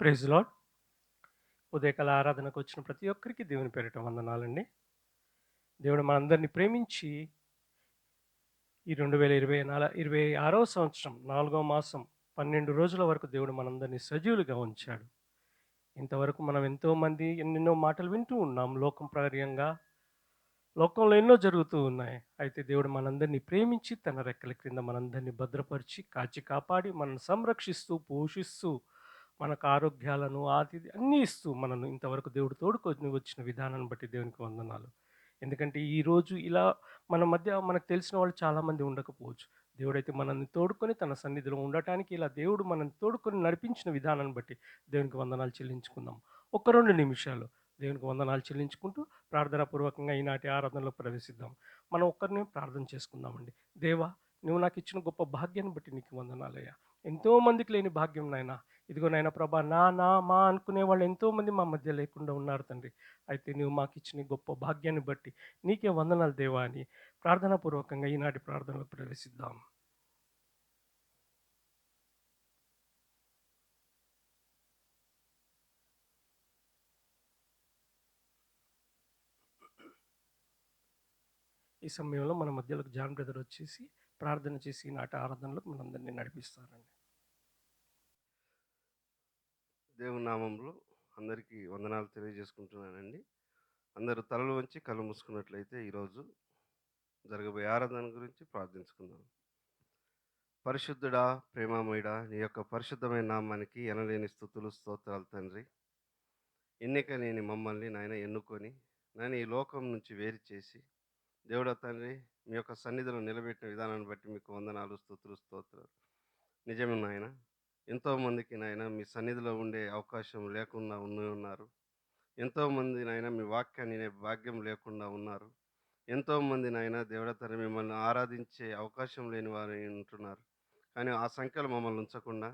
Praise lord. ఉదయకాల ఆరాధనకు వచ్చిన ప్రతి ఒక్కరికి దేవుని పేరిట వందనాలండి. దేవుడు మనందరిని ప్రేమించి ఈ 2026వ సంవత్సరం 4వ మాసం 12 రోజుల వరకు దేవుడు మనందరినీ సజీవులుగా ఉంచాడు. ఇంతవరకు మనం ఎంతోమంది ఎన్నెన్నో మాటలు వింటూ ఉన్నాం. లోకంలో ఎన్నో జరుగుతూ ఉన్నాయి. అయితే దేవుడు మనందరినీ ప్రేమించి తన రెక్కల క్రింద మనందరినీ భద్రపరిచి, కాచి కాపాడి, మనల్ని సంరక్షిస్తూ, పోషిస్తూ, మనకు ఆరోగ్యాలను, అన్నీ ఇస్తూ మనల్ని ఇంతవరకు దేవుడు తోడుకొని వచ్చిన విధానాన్ని బట్టి దేవునికి వందనాలు. ఎందుకంటే ఈరోజు ఇలా మన మధ్య మనకు తెలిసిన వాళ్ళు చాలామంది ఉండకపోవచ్చు. దేవుడైతే మనల్ని తోడుకొని తన సన్నిధిలో ఉండటానికి ఇలా దేవుడు మనల్ని తోడుకొని నడిపించిన విధానాన్ని బట్టి దేవునికి వందనాలు చెల్లించుకుందాం. ఒక 2 నిమిషాలు దేవునికి వందనాలు చెల్లించుకుంటూ ప్రార్థనాపూర్వకంగా ఈనాటి ఆరాధనలో ప్రవేశిద్దాం. మనం ఒక్కరిని ప్రార్థన చేసుకుందామండి. దేవా, నువ్వు నాకు ఇచ్చిన గొప్ప భాగ్యాన్ని బట్టి నీకు వందనాలయ్యా. ఎంతోమందికి లేని భాగ్యం నాయనా. ఇదిగో నాయన ప్రభా, మా అనుకునే వాళ్ళు ఎంతోమంది మా మధ్య లేకుండా ఉన్నారు తండ్రి. అయితే నువ్వు మాకు ఇచ్చిన గొప్ప భాగ్యాన్ని బట్టి నీకే వందనాలు దేవా అని ప్రార్థనాపూర్వకంగా ఈనాటి ప్రార్థనలో ప్రవేశిద్దాం. ఈ సమయంలో మన మధ్యలోకి జాన్ బ్రదర్ వచ్చేసి ప్రార్థన చేసి ఈనాటి ఆరాధనలో మనందరినీ నడిపిస్తారండి. దేవుని నామంలో అందరికీ వందనాలు తెలియజేసుకుంటున్నానండి. అందరూ తలలు వంచి కళ్ళు మూసుకున్నట్లయితే ఈరోజు జరగబోయే ఆరాధన గురించి ప్రార్థించుకుందాం. పరిశుద్ధుడా, ప్రేమామయుడా, నీ యొక్క పరిశుద్ధమైన నామానికి ఎనలేని స్తుతులు, స్తోత్రాలు తండ్రి. ఎన్నిక లేని మమ్మల్ని నాయన ఎన్నుకొని నాయన ఈ లోకం నుంచి వేరు చేసి దేవుడా తండ్రి, మీ యొక్క సన్నిధిలో నిలబెట్టిన విధానాన్ని బట్టి మీకు వందనాలు, స్తుతులు, స్తోత్రాలు. నిజమే నాయన, ఎంతోమందికి నాయన మీ సన్నిధిలో ఉండే అవకాశం లేకుండా ఉన్నారు. ఎంతోమంది నాయన మీ వాక్యాన్ని వినే భాగ్యం లేకుండా ఉన్నారు. ఎంతోమంది నాయన దేవుడా తండ్రి మిమ్మల్ని ఆరాధించే అవకాశం లేని వారు ఉంటున్నారు. కానీ ఆ సంఖ్యలో మమ్మల్ని ఉంచకుండా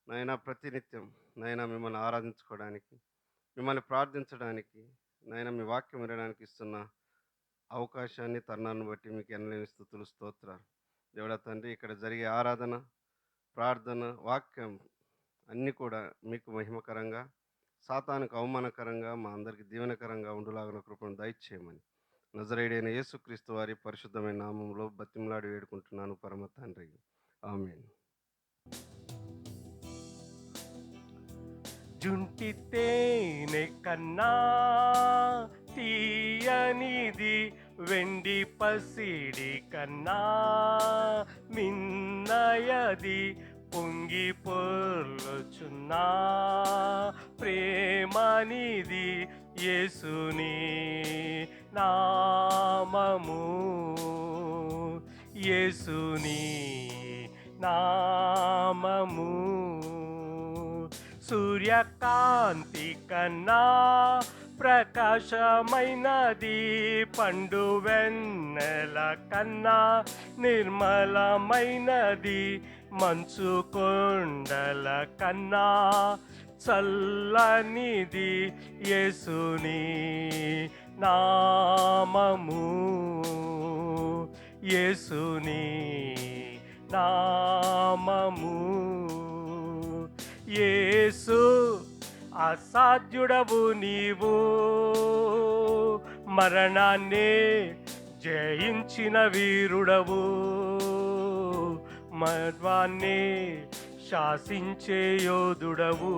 నాయన ప్రతినిత్యం నాయన మిమ్మల్ని ఆరాధించుకోవడానికి, మిమ్మల్ని ప్రార్థించడానికి, నాయన మీ వాక్యం వినడానికి ఇస్తున్న అవకాశాన్ని, తరుణాన్ని బట్టి మీకు ఎనలేని స్తుతులు, స్తోత్రాలు. దేవుడా తండ్రి, ఇక్కడ జరిగే ఆరాధన, ప్రార్థన, వాక్యం అన్నీ కూడా మీకు మహిమకరంగా, సాతానుకు అవమానకరంగా, మా అందరికి దీవెనకరంగా ఉండులాగిన కృపను దయచేయమని నజరేయుడైన యేసుక్రీస్తు వారి పరిశుద్ధమైన నామంలో బతిమలాడి వేడుకుంటున్నాను పరమ తండ్రి. ఆమేన్. జుంటి తేనె కన్నా తీయనిది, వెండి పసిడి కన్నా మిన్నయది, పొంగి పొర్లుచున్నా ప్రేమనిది యేసుని నామము, యేసుని నామము. సూర్యకాంతి కన్నా ప్రకాశమైనది, పండు వెన్నెల కన్నా నిర్మలమైనది, మంచు కొండల కన్నా చల్లనిది యేసుని నామము, యేసుని నామము. యేసు అసాధ్యుడవు నీవు, మరణాన్ని జయించిన వీరుడవు, మర్వాన్ని శాసించే యోధుడవు,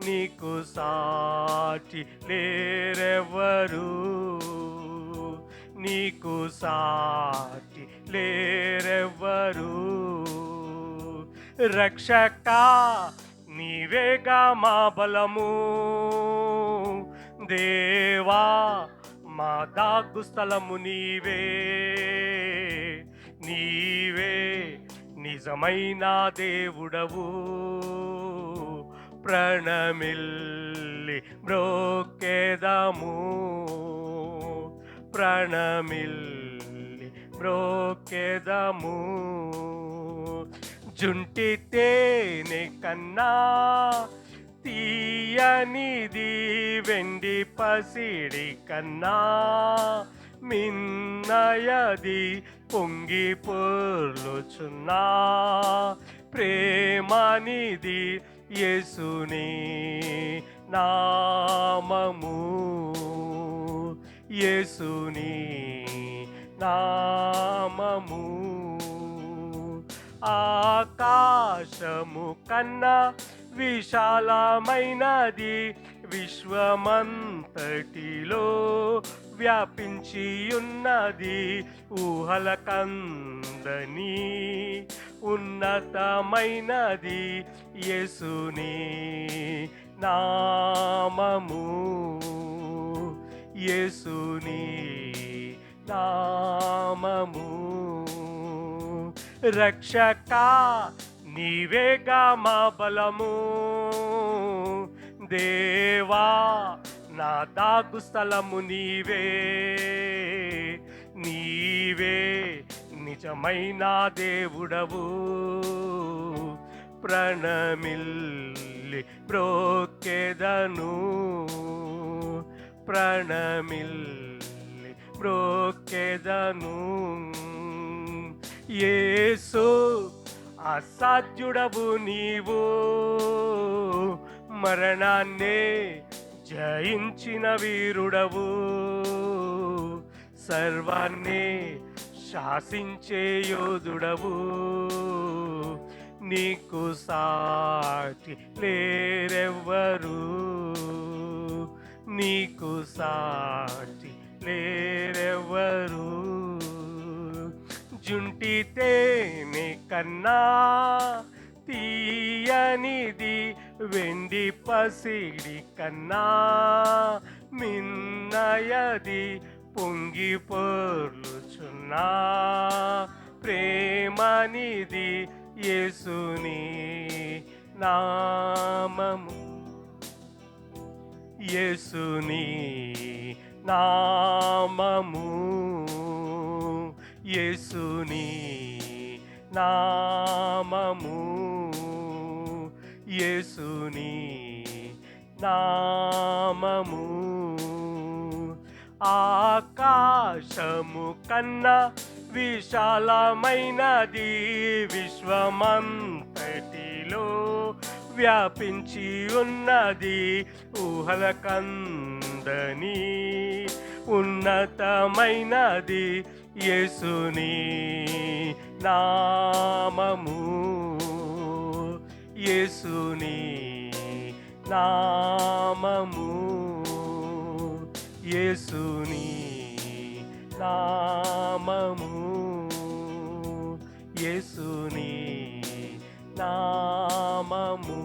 నీకు సాటి లేరెవ్వరు, నీకు సాటి లేరెవ్వరు. రక్షక నీవేగా మా బలము, దేవా మా దాగు స్థలము నీవే, నీవే నిజమైన దేవుడవు. ప్రణమిల్లి మ్రోకెదము, ప్రణమిల్లి మ్రోకెదము. జుంటి తేనె కన్నా తీయనిది, వెండి పసిడి కన్నా మిన్నయది, పొంగి పొర్లుచున్నా ప్రేమనిది యేసుని నామము, యేసుని నామము. ఆకాశము కన్నా విశాలమైనది, విశ్వమంతటిలో వ్యాపించి ఉన్నది. ఊహలకందని ఉన్నతమైనది యేసుని నామము, యేసుని నామము. రక్షక నీవేగా మా బలము, దేవా నా దాగు స్థలము నీవే, నీవే నిజమైన దేవుడవు. ప్రణమిల్లి బ్రోకెదను, ప్రణమిల్లి బ్రోకెదను. యేసు అసాధ్యుడవు నీవు, మరణాన్నే జయించిన వీరుడవు. సర్వాన్ని శాసించే యోధుడవు, నీకు సాటి లేరెవ్వరు, నీకు సాటి లేరెవ్వరు. జుంటి తేనె కన్నా తీయనిది, వెండి పసిడి కన్నా మిన్నయది. పొంగి పొర్లుచున్నా ప్రేమనిది యేసుని నామము, యేసుని నామము, యేసుని నామము, యేసుని నామము. ఆకాశము కన్నా విశాలమైనది, విశ్వమంతటిలో వ్యాపించి ఉన్నది. ఊహలకందని ఉన్నతమైనది యేసుని నామము, యేసుని నామము, యేసుని నామము, యేసుని నామము.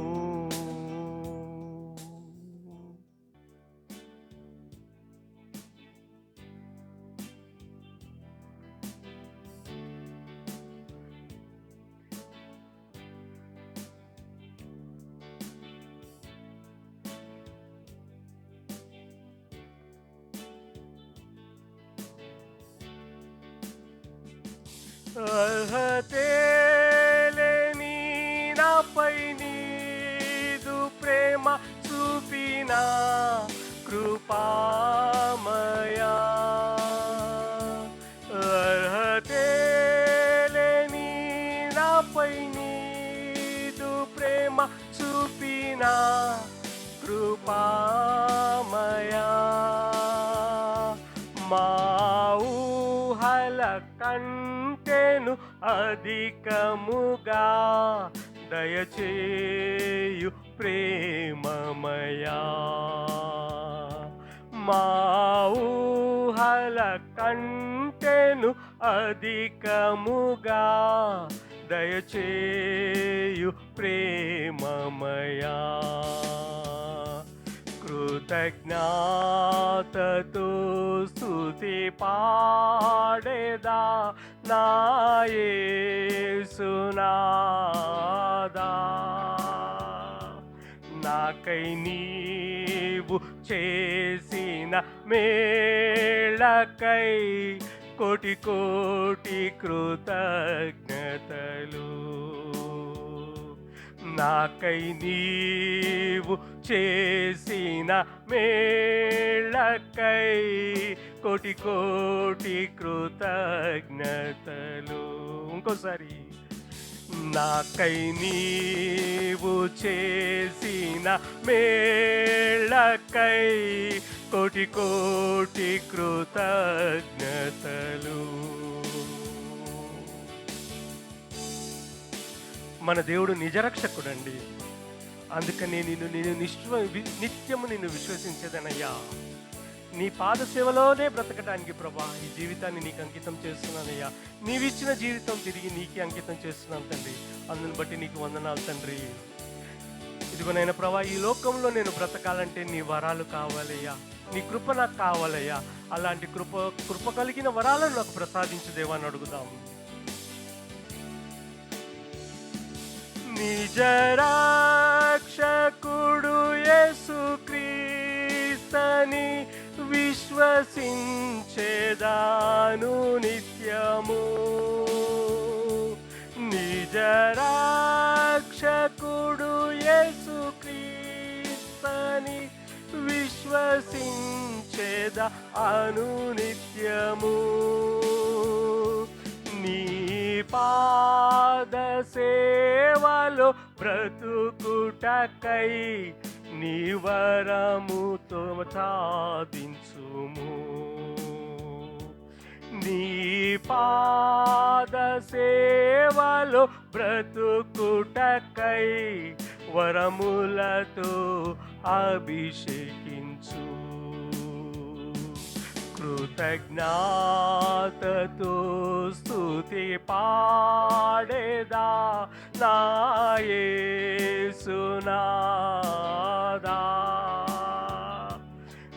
అర్హతే లేని నాపై నీదు ప్రేమ చూపిన కృపామయా, అర్హతే లేని నాపై నీదు ప్రేమ చూపిన కృపామయా. మా ఊహల కంటెను అధికముగా దయచేయు ప్రేమమయా, మా ఊహల కంటెను అధికముగా దయచేయు ప్రేమమయా. కృతజ్ఞతతో స్తుతి పాడేదా నా యేసునాదా, నాకై నీవు చేసిన మేళకై కోటి కోటి కృతజ్ఞతలు. నాకై నీవు చేసిన మేళకై కోటి కోటి కృతజ్ఞతలు. ఇంకోసారి నాకై నీవు చేసిన మేళ్ళకై కోటి కోటి కృతజ్ఞతలు. మన దేవుడు నిజరక్షకుడండి. అందుకని నేను నిత్యము నిన్ను విశ్వసించేదనయ్యా. నీ పాద సేవలోనే బ్రతకడానికి ప్రభా ఈ జీవితాన్ని నీకు అంకితం చేస్తున్నానయ్యా. నీవిచ్చిన జీవితం తిరిగి నీకే అంకితం చేస్తున్నాను తండ్రి. అందుని బట్టి నీకు వందనాలు తండ్రి. ఇదిగోనైనా ప్రభా, ఈ లోకంలో నేను బ్రతకాలంటే నీ వరాలు కావాలయ్యా, నీ కృప నాకు కావాలయ్యా. అలాంటి కృప కలిగిన వరాలను నాకు ప్రసాదించు దేవా అని అడుగుదాం. నిజరక్షకుడు యేసుక్రీస్తని విశ్వసించేదాను నిత్యము. నిజరక్షకుడు యేసుక్రీస్తని విశ్వసించేదాను నిత్యము. నీ పాద సేవలో బ్రతుకుటకై నీ వరముతో సాధించుము. నీ పాద సేవలో బ్రతుకుటకై వరములతో అభిషేకించు. కృతజ్ఞతతో స్తుతి పాడేదా నా యేసునాదా.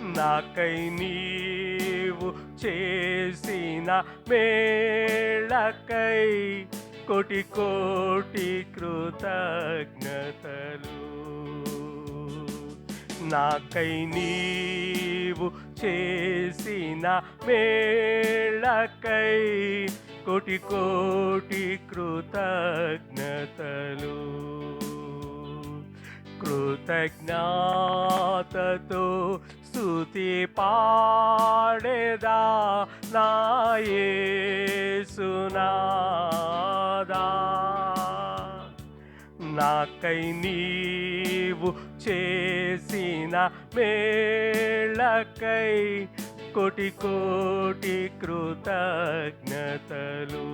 నాకై నీవు చేసిన మేళ్ళకై కోటి కోటి కృతజ్ఞతలు. నాకై నీవు చేసిన మేళ్ళకై కోటి కోటి కృతజ్ఞతలు. కృతజ్ఞతతో స్తుతి పాడేదా నా యేసునాదా. నాకై నీవు చేసిన మేళ్ళకై కోటి కోటి కృతజ్ఞతలు.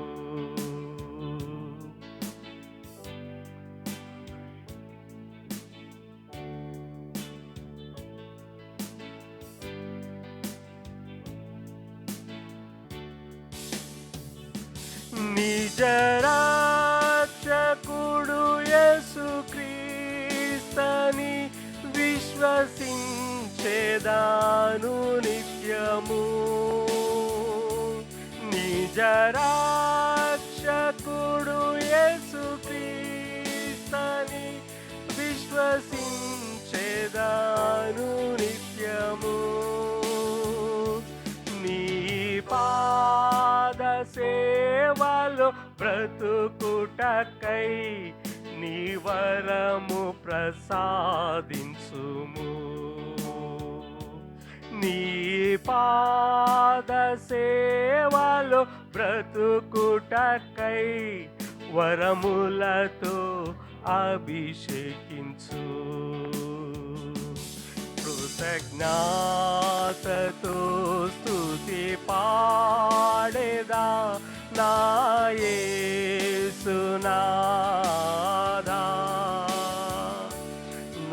నిజరక్షకుడు యేసుక్రీస్తని విశ్వసించేదాను నిత్యము. నిజరక్షకుడు యేసుక్రీస్తని విశ్వసించేదాను నిత్యము. నీ పాద సేవలో బ్రతుకుటకై నీ వరము ప్రసాదించుము. నీ పాద సేవలో బ్రతుకుటకై వరములతో అభిషేకించు. కృతజ్ఞతతో స్తుతి పాడేదా నా యేసునాదా.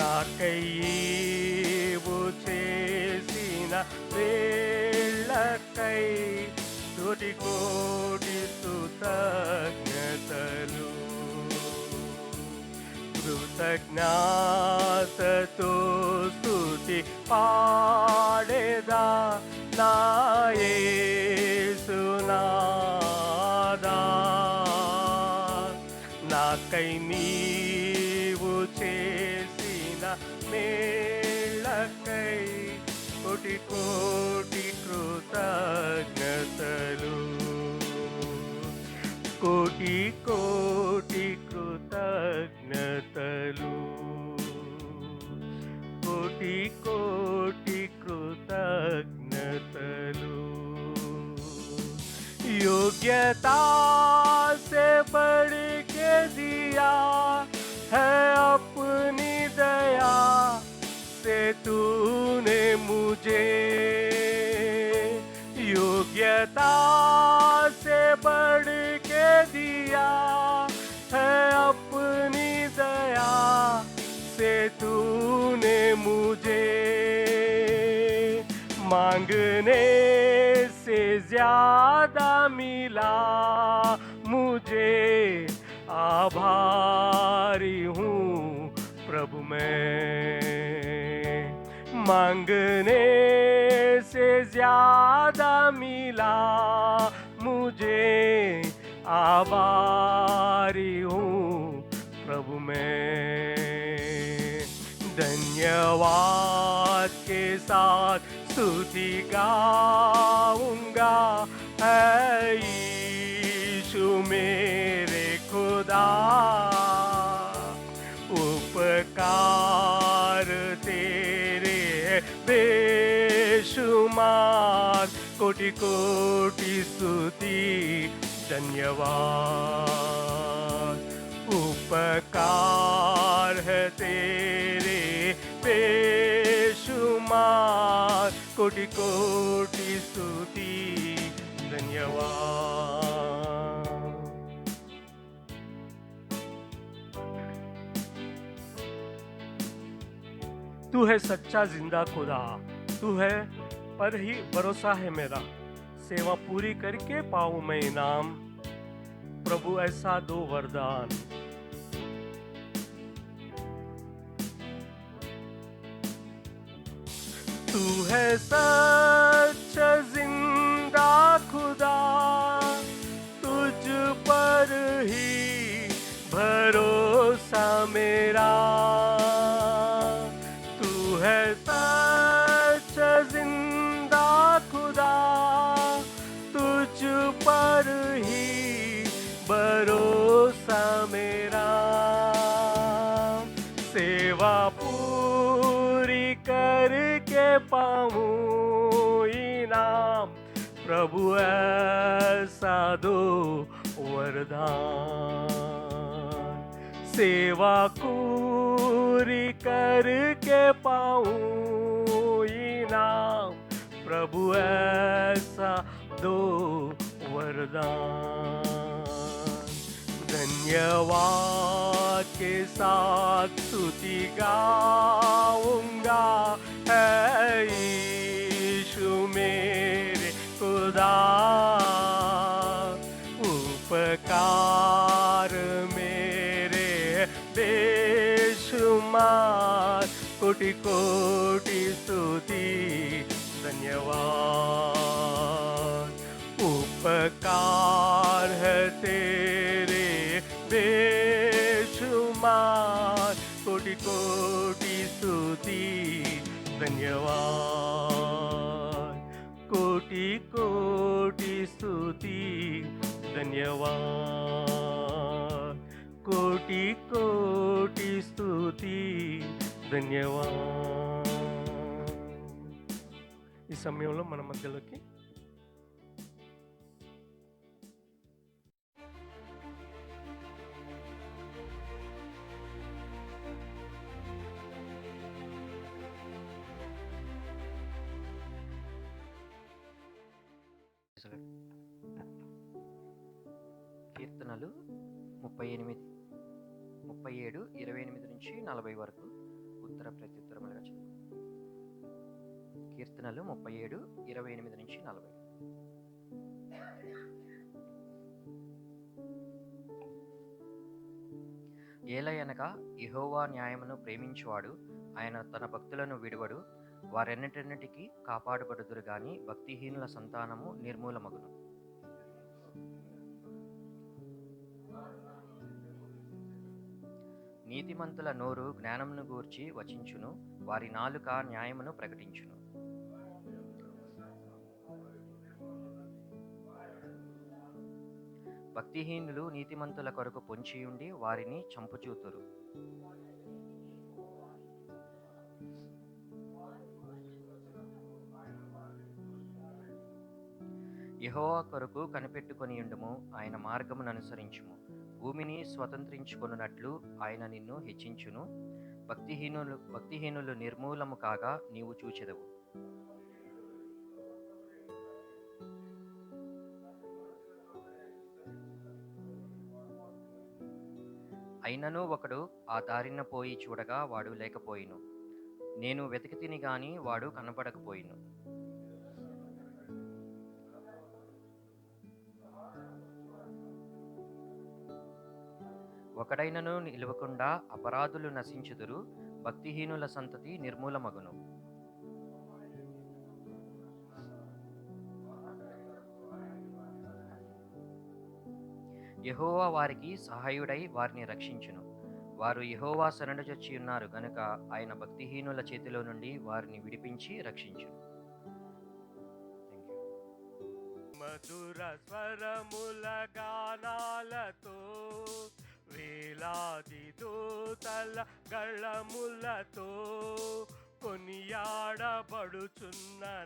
నాకై నీవు చేసిన మేళ్ళకై కోటి కోటి కృతజ్ఞతలు. కృతజ్ఞతతో స్తుతి పాడేదా నా యేసునాదా. నాకై నీవు చేసిన మేళ్ళకై కోటి కోటి కృతజ్ఞతలు. కోటి కోటి కృతజ్ఞతలు. కోటి కోటి కృతజ్ఞతలు. योग्यता से बढ़ के मांगने से ज्यादा मिला मुझे, आभारी हूँ प्रभु मैं। मांगने से ज्यादा मिला मुझे, आभारी हूँ प्रभु मैं। धन्यवाद के साथ स्तुति गाऊंगा, है यीशु मेरे खुदा। उपकार तेरे बेशुमार, कोटि कोटि स्तुति धन्यवाद। उपकार है तेरे बेशुमार, कोटि कोटि स्तुति धन्यवाद। तू है सच्चा जिंदा खुदा, तू है पर ही भरोसा है मेरा। सेवा पूरी करके पाऊं मैं इनाम, प्रभु ऐसा दो वरदान। तू है सच्चा जिंदा खुदा, तुझ पर ही भरोसा मेरा। तू है सच्चा जिंदा खुदा, तुझ पर ही भरोसा मेरा। सेवा पूरी करके पाऊं इनाम, प्रभु ऐसा दो वरदान। सेवा पूरी करके पाऊं इनाम, प्रभु ऐसा दो वरदान। धन्यवाद के साथ स्तुति गाऊंगा, है यीशु मेरे खुदा। उपकार मेरे बेशुमार, कोटि कोटि स्तुति धन्यवाद। उपकार है तेरे बेशुमार, कोटि कोटि स्तुति धन्यवाद। कोटि कोटि स्तुति धन्यवाद। कोटि कोटि स्तुति ధన్యవాద్. ఈ సమయంలో మన మధ్యలోకి కీర్తనలు 37, 28 నుంచి 40 వరకు ఉత్తర ప్రత్యుత్తరములుగా చదువు. కీర్తనలు 37, 28 నుంచి 40. ఏలయనగా యెహోవా న్యాయమును ప్రేమించువాడు, ఆయన తన భక్తులను విడువడు. వారెన్నిటికి కాపాడబడుదురు గాని భక్తిహీనుల సంతానము నిర్మూలమగును. నీతిమంతుల నోరు జ్ఞానమును గూర్చి వచించును, వారి నాలుక న్యాయమును ప్రకటించును. భక్తిహీనులు నీతిమంతుల కొరకు పొంచియుండి వారిని చంపుచూతురు. యెహోవా కొరకు కనిపెట్టుకొనియుండుము, ఆయన మార్గమును అనుసరించుము. భూమిని స్వతంత్రించుకొనున్నట్లు ఆయన నిన్ను హెచ్చించును. భక్తిహీనులు నిర్మూలము కాగా నీవు చూచెదవు. అయినను ఒకడు ఆ దారిన పోయి చూడగా వాడు లేకపోయిను. నేను వెతికితిని గాని వాడు కనపడకపోయిను. ఒకడైనను నిలువకుండా అపరాధులు నశించుదురు, భక్తిహీనుల సంతతి నిర్మూలమగును. యెహోవా వారికి సహాయుడై వారిని రక్షించును. వారు యెహోవా శరణుజొచ్చియున్నారు గనుక ఆయన భక్తిహీనుల చేతిలో నుండి వారిని విడిపించి రక్షించును. మధుర స్వరముల గానాలతో వేలాది దూతల గళములతో కొనియాడబడుచున్న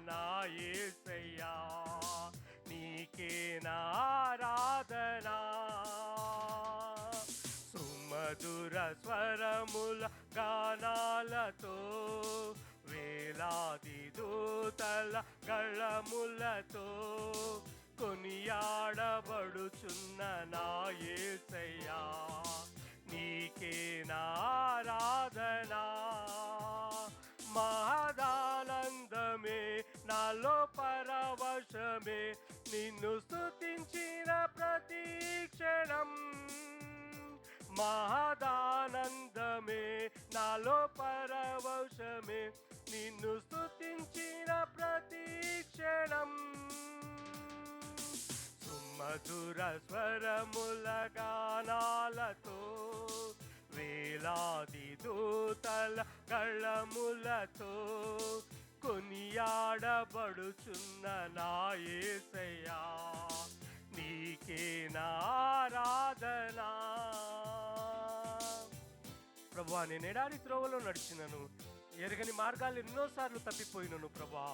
నా యేసయ్యా, నీకే నా ఆరాధనా. సుమధుర స్వరముల గానాలతో వేలాది దూతల గళములతో కొనియాడబడుచున్న నా యేసయ్యా, నీకే నా ఆరాధనా. మహదానందమే నాలో పరవశమే, నిన్ను స్తుతించిన ప్రతి క్షణం. మహదానందమే నాలో పరవశమే, నిన్ను స్తుతించిన ప్రతి క్షణం. సుమధుర స్వరముల గానాలతో వేలాది దూతల గళములతో కొనియాడబడుచున్న నా యేసయ్యా, నీకే నా ఆరాధనా. ప్రభువా, నేను ఎడారి త్రోవలో నడిచినను, ఎరగని మార్గాలు ఎన్నోసార్లు తప్పిపోయినను. ప్రభా,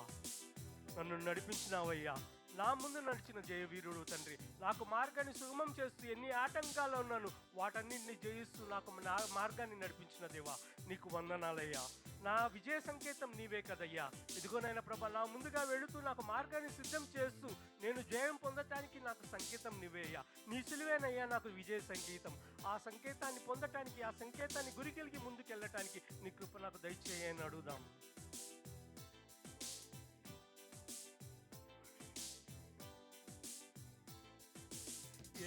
నన్ను నడిపించినావయ్యా. నా ముందు నడిచిన జయవీరుడు తండ్రి, నాకు మార్గాన్ని సుగమం చేస్తూ ఎన్ని ఆటంకాలు ఉన్నాను వాటన్నింటినీ జయిస్తూ నాకు నా మార్గాన్ని నడిపించిన దేవా, నీకు వందనాలయ్యా. నా విజయ సంకేతం నీవే కదయ్యా. ఇదిగోనైనా ప్రభా, నా ముందుగా వెళుతూ నాకు మార్గాన్ని సిద్ధం చేస్తూ నేను జయం పొందటానికి నాకు సంకేతం నీవేయ్యా. నీ సిలువేనయ్యా నాకు విజయ సంకేతం. ఆ సంకేతాన్ని పొందటానికి, ఆ సంకేతాన్ని గురికెళ్ళి ముందుకెళ్ళటానికి నీ కృప నాకు దయచేయని అడుగుదాం.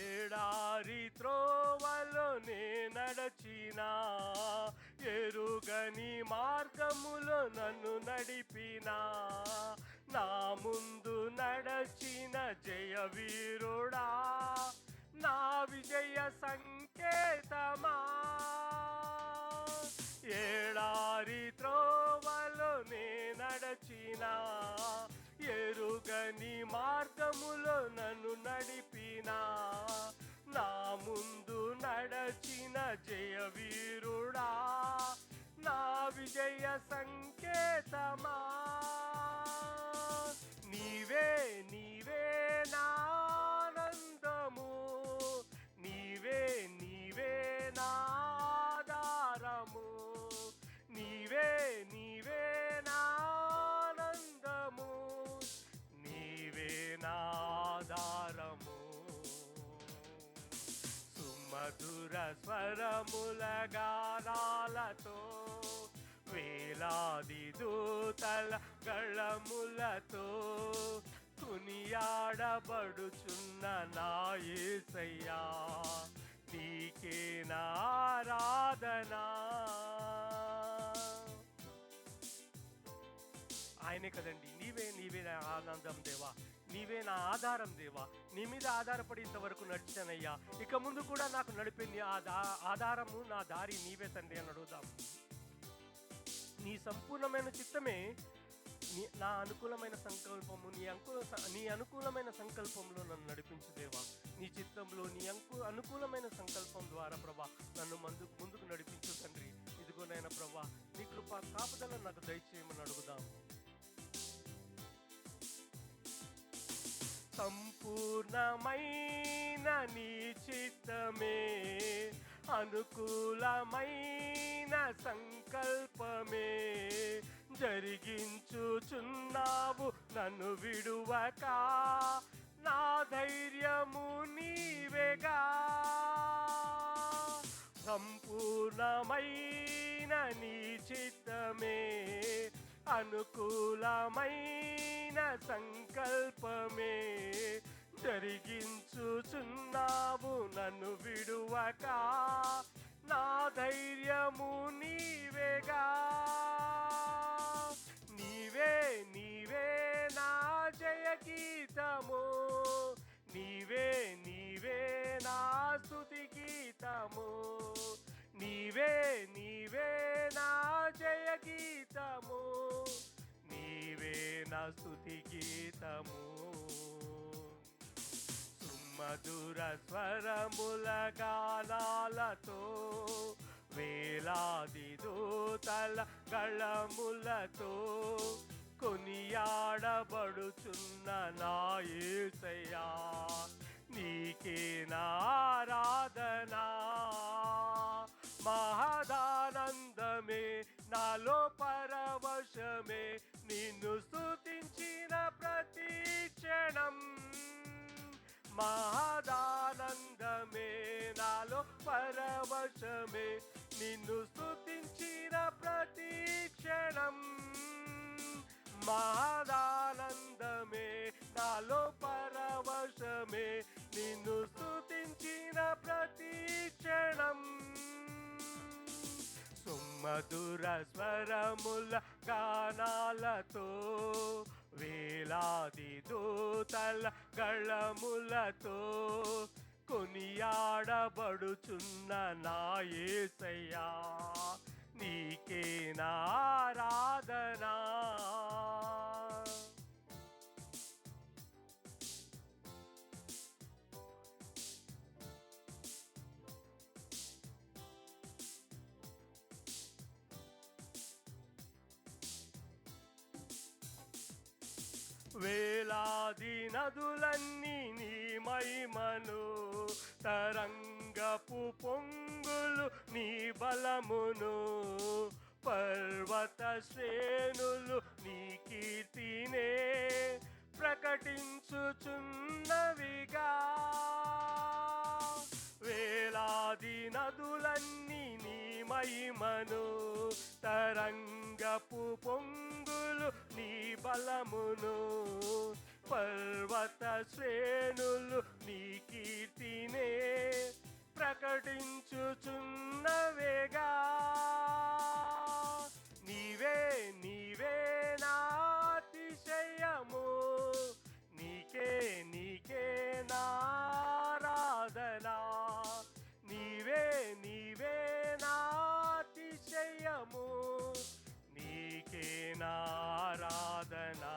ఎడారి త్రోవలో నే నడచినా, ఎరుగని మార్గములో నన్ను నడిపినా, నా ముందు నడచిన జయవీరుడా, నా విజయ సంకేతమా. ఎడారి త్రోవలో నే నడచినా, ఎరుగని మార్గములో నన్ను నడిపినా, నా ముందు నడచిన జయవీరుడా, నా విజయ సంకేతమా. నీవే నీవే నా ఆనందము, నీవే నీవే నా ఆధారము, నీవే నీవే నా ఆనందము, నీవే నా ఆధారము. సుమధుర స్వరముల గానాలతో వేలాది దూతల గళములతో కొనియాడబడుచున్న నా యేసయ్యా, నీకే నా ఆరాధనా. ఆయనే కదండి, నీవే నీవే నా ఆనందం దేవా, నీవే నా ఆధారం దేవా. నీ మీద ఆధారపడి ఇంతవరకు నడిచానయ్యా. ఇక ముందు కూడా నాకు నడిపే నీ ఆధారము, నా దారి నీవే తండ్రి అని అడుగుదాం. నీ సంపూర్ణమైన చిత్తమే నా అనుకూలమైన సంకల్పము, నీ అనుకూలమైన సంకల్పంలో నన్ను నడిపించు దేవా. నీ చిత్తంలో నీ అనుకూలమైన సంకల్పం ద్వారా ప్రభా నన్ను ముందుకు నడిపించు తండ్రి. ఇదిగోనైనా ప్రభా, నీ కృప కాపుదల నాకు దయచేయమని అడుగుదాం. సంపూర్ణమైన నీ చిత్తమే, అనుకూలమైన సంకల్పమే జరిగించుచున్నావు నన్ను విడువక. నా ధైర్యము నీవేగా. సంపూర్ణమైన నీ చిత్తమే అనుకూలమైన సంకల్పమే జరిగించుచున్నావు నన్ను విడువక నా ధైర్యము నీవేగా నీవే నీవే నా జయ గీతము నీవే నీవే నా స్తుతి గీతము నీవే నీవే నా జయ గీతము నీవే నా స్తుతి గీతము సుమధుర స్వరముల గానాలతో వేలాది దూతల గళములతో కొనియాడబడుచున్న నా యేసయ్యా నీకే నా ఆరాధనా మహదానందమే నాలో పరవశమే నిన్ను స్తుతించిన ప్రతి క్షణం మహదానందమే నాలో పరవశమే నిన్ను స్తుతించిన ప్రతి క్షణం మహదానందమే నాలో పరవశమే నిన్ను స్తుతించిన ప్రతి క్షణం సుమధుర స్వరముల గానాలతో వేలాది దూతల గళములతో కొనియాడబడుచున్న నా యేసయ్యా నీకే నా ఆరాధనా వేలాది నదులన్నీ నీ మహిమను తరంగపు పొంగులు నీ బలమును పర్వత శ్రేణులు నీ కీర్తినే ప్రకటించుచున్నవిగా వేలాది నదులన్నీ నీ మహిమను తరంగపు పొంగులు నీ బలమును పర్వత శ్రేణులు నీ కీర్తినే ప్రకటించుచున్నవేగా నీవే నీవే నా అతిశయము నీకే నీకే నా ఆరాధనా నీవే నీవే నా అతిశయము నీకే నా ఆరాధనా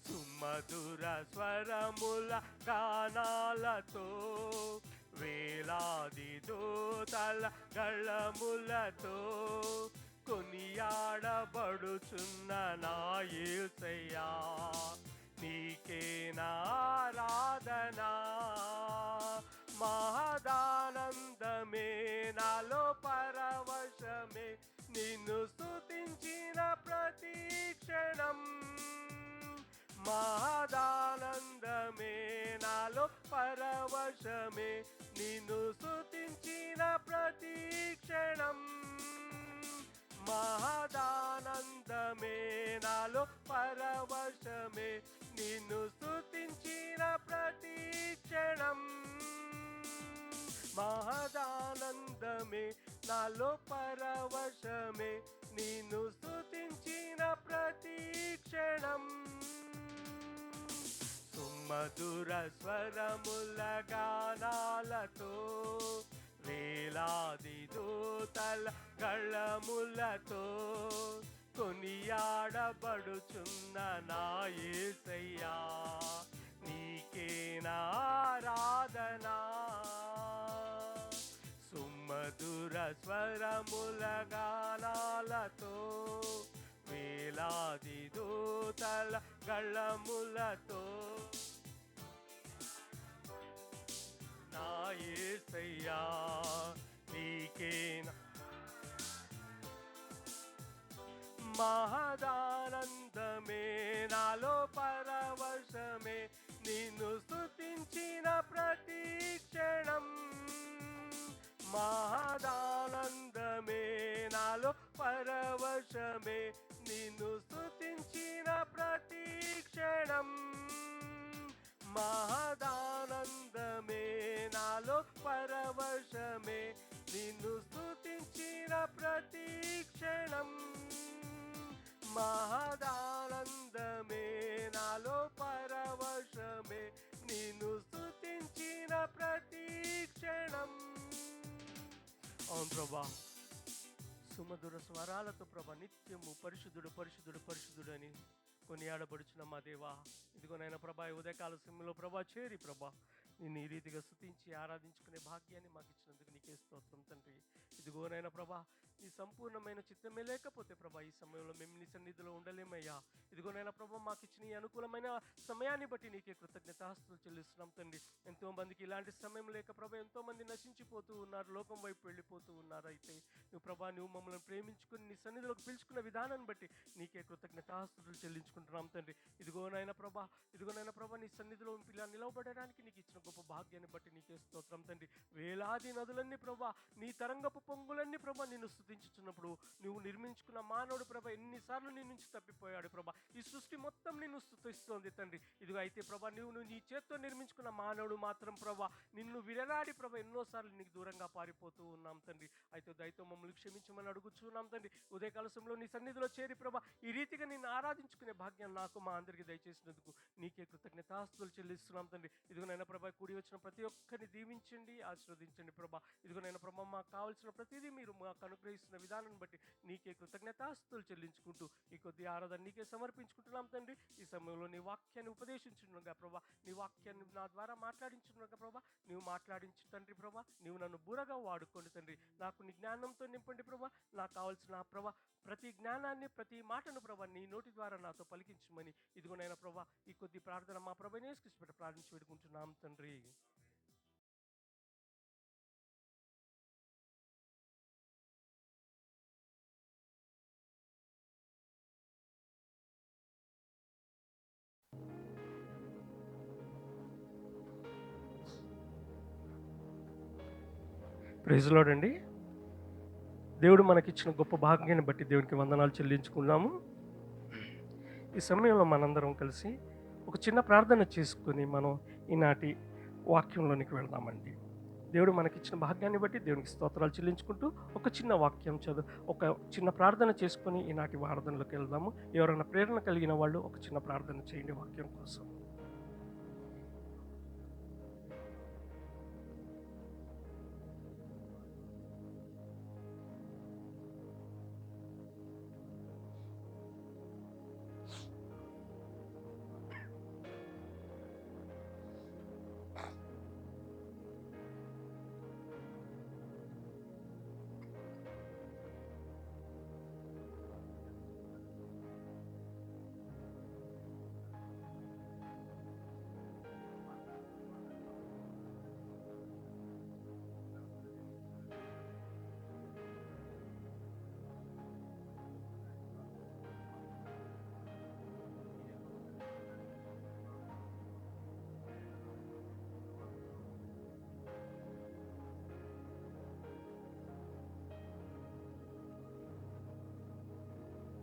సుమధుర స్వరముల గానాలతో వేలాది దూతల గళములతో కొనియాడబడుచున్న నా యేసయ్యా నీకే నా ఆరాధనా మహదానందమే నాలో పరవశమే నిన్ను స్తుతించిన ప్రతి క్షణం మహదానందమే నాలో పరవశమే నిన్ను స్తుతించిన ప్రతి క్షణం మహదానందమే నాలో పరవశమే నిన్ను స్తుతించిన ప్రతి క్షణం మహదానందమే నాలో పరవశమే నిన్ను స్తుతించిన ప్రతి క్షణం సుమధుర స్వరముల గానాలతో వేలాది దూతల గళములతో కొనియాడబడుచున్న నా యేసయ్యా నీకే నా ఆరాధనా సుమధుర స్వరముల గానాలతో వేలాది దూతల గళములతో నా యేసయ్యా నీకే మహదానందమే నాలో పరవశమే నిన్ను స్తుతించిన ప్రతి క్షణం మహదానంద పరవశమే నిన్ను స్తుతించిన ప్రతి క్షణం. మహదానందమే నాలో పరవశమే నిన్ను స్తుతించిన ప్రతి క్షణం. మహదానందమే నాలో పరవశమే నిన్ను స్తుతించిన ప్రతి క్షణం. అవును ప్రభా, సుమధుర స్వరాలతో ప్రభా నిత్యము పరిశుద్ధుడు పరిశుద్ధుడు పరిశుద్ధుడు అని కొనియాడబడుచున్న మా దేవా, ఇదిగోనైనా ప్రభా ఈ ఉదయకాల సమయంలో ప్రభా చేరి ప్రభా నిన్ను ఈ రీతిగా స్తుతించి ఆరాధించుకునే భాగ్యాన్ని మాకు ఇచ్చినందుకు నీకే స్తోత్రం తండ్రి. ఇదిగోనైనా ప్రభా నీ సంపూర్ణమైన చిత్తమే లేకపోతే ప్రభా ఈ సమయంలో మేము నీ సన్నిధిలో ఉండలేమయ్యా. ఇదిగోనైనా ప్రభా మాకు ఇచ్చిన ఈ అనుకూలమైన సమయాన్ని బట్టి నీకే కృతజ్ఞతాస్తుతులు చెల్లిస్తున్నాం తండ్రి. ఎంతో మందికి ఇలాంటి సమయం లేక ప్రభా ఎంతో మంది నశించిపోతూ ఉన్నారు, లోకం వైపు వెళ్ళిపోతూ ఉన్నారు. అయితే నువ్వు ప్రభా నువ్వు మమ్మల్ని ప్రేమించుకుని నీ సన్నిధిలోకి పిలుచుకున్న విధానాన్ని బట్టి నీకే కృతజ్ఞతాస్తుతులు చెల్లించుకుంటున్నాం తండ్రి. ఇదిగోనైనా ప్రభా నీ సన్నిధిలో ఇలా నిలవబడడానికి నీకు ఇచ్చిన గొప్ప భాగ్యాన్ని బట్టి నీకే స్తోత్రం తండ్రి. వేలాది నదులన్నీ ప్రభా నీ తరంగపు పొంగులన్నీ ప్రభా నిన్ను స్తుతించుచున్నప్పుడు నువ్వు నిర్మించుకున్న మానవుడు ప్రభా ఎన్నిసార్లు నీ నుంచి తప్పిపోయాడు ప్రభా. ఈ సృష్టి మొత్తం నిన్ను స్తుతిస్తోంది తండ్రి. ఇదిగో అయితే ప్రభా నువ్వు నీ చేత్తో నిర్మించుకున్న మానవుడు మాత్రం ప్రభా నిన్ను విడనాడి ప్రభా ఎన్నోసార్లు నీకు దూరంగా పారిపోతూ ఉన్నాం తండ్రి. అయితే దయతో మమ్మల్ని క్షమించమని అడుగుచున్నాం తండ్రి. ఉదయకాల సమయంలో నీ సన్నిధిలో చేరి ప్రభా ఈ రీతిగా నిన్ను ఆరాధించుకునే భాగ్యం నాకు మా అందరికీ దయచేసినందుకు నీకే కృతజ్ఞతాస్తుతులు చెల్లిస్తున్నాం తండ్రి. ఇదిగోనైనా ప్రభా కూడి వచ్చిన ప్రతి ఒక్కరిని దీవించండి, ఆశీర్వదించండి ప్రభా. ఇదిగోనైనా ప్రభా మాకు కావాల్సిన ప్రతిదీ మీరు మాకు అనుగ్రహిస్తున్న విధానాన్ని బట్టి నీకే కృతజ్ఞతాస్తుతులు చెల్లించుకుంటూ ఈ కొద్ది ఆరాధన నీకే సమర్పించుకుంటున్నాం తండ్రి. ఈ సమయంలో నీ వాక్యాన్ని ఉపదేశించుండగా ప్రభా, నీ వాక్యాన్ని నా ద్వారా మాట్లాడించుండగా ప్రభా, నీవు మాట్లాడించు తండ్రి ప్రభా. నీవు నన్ను బురగా వాడుకోండి తండ్రి. నాకు నీ జ్ఞానంతో నింపండి ప్రభా. నాకు కావాల్సిన ప్రభా ప్రతి జ్ఞానాన్ని ప్రతి మాటను ప్రభా నీ నోటి ద్వారా నాతో పలికించమని ఇదిగోనైనా ప్రభా ఈ కొద్ది ప్రార్థన మా ప్రభు యేసుక్రీస్తు పేరిట ప్రార్థించి వేడుకుంటున్నాం తండ్రి. ప్రైజ్ లార్డ్ అండి. దేవుడు మనకిచ్చిన గొప్ప భాగ్యాన్ని బట్టి దేవునికి వందనాలు చెల్లించుకున్నాము. ఈ సమయంలో మనందరం కలిసి ఒక చిన్న ప్రార్థన చేసుకుని మనం ఈనాటి వాక్యంలోనికి వెళ్దామండి. దేవుడు మనకిచ్చిన భాగ్యాన్ని బట్టి దేవునికి స్తోత్రాలు చెల్లించుకుంటూ ఒక చిన్న వాక్యం ఒక చిన్న ప్రార్థన చేసుకుని ఈనాటి ప్రార్థనలోకి వెళ్దాము. ఎవరైనా ప్రేరణ కలిగిన వాళ్ళు ఒక చిన్న ప్రార్థన చేయండి వాక్యం కోసం.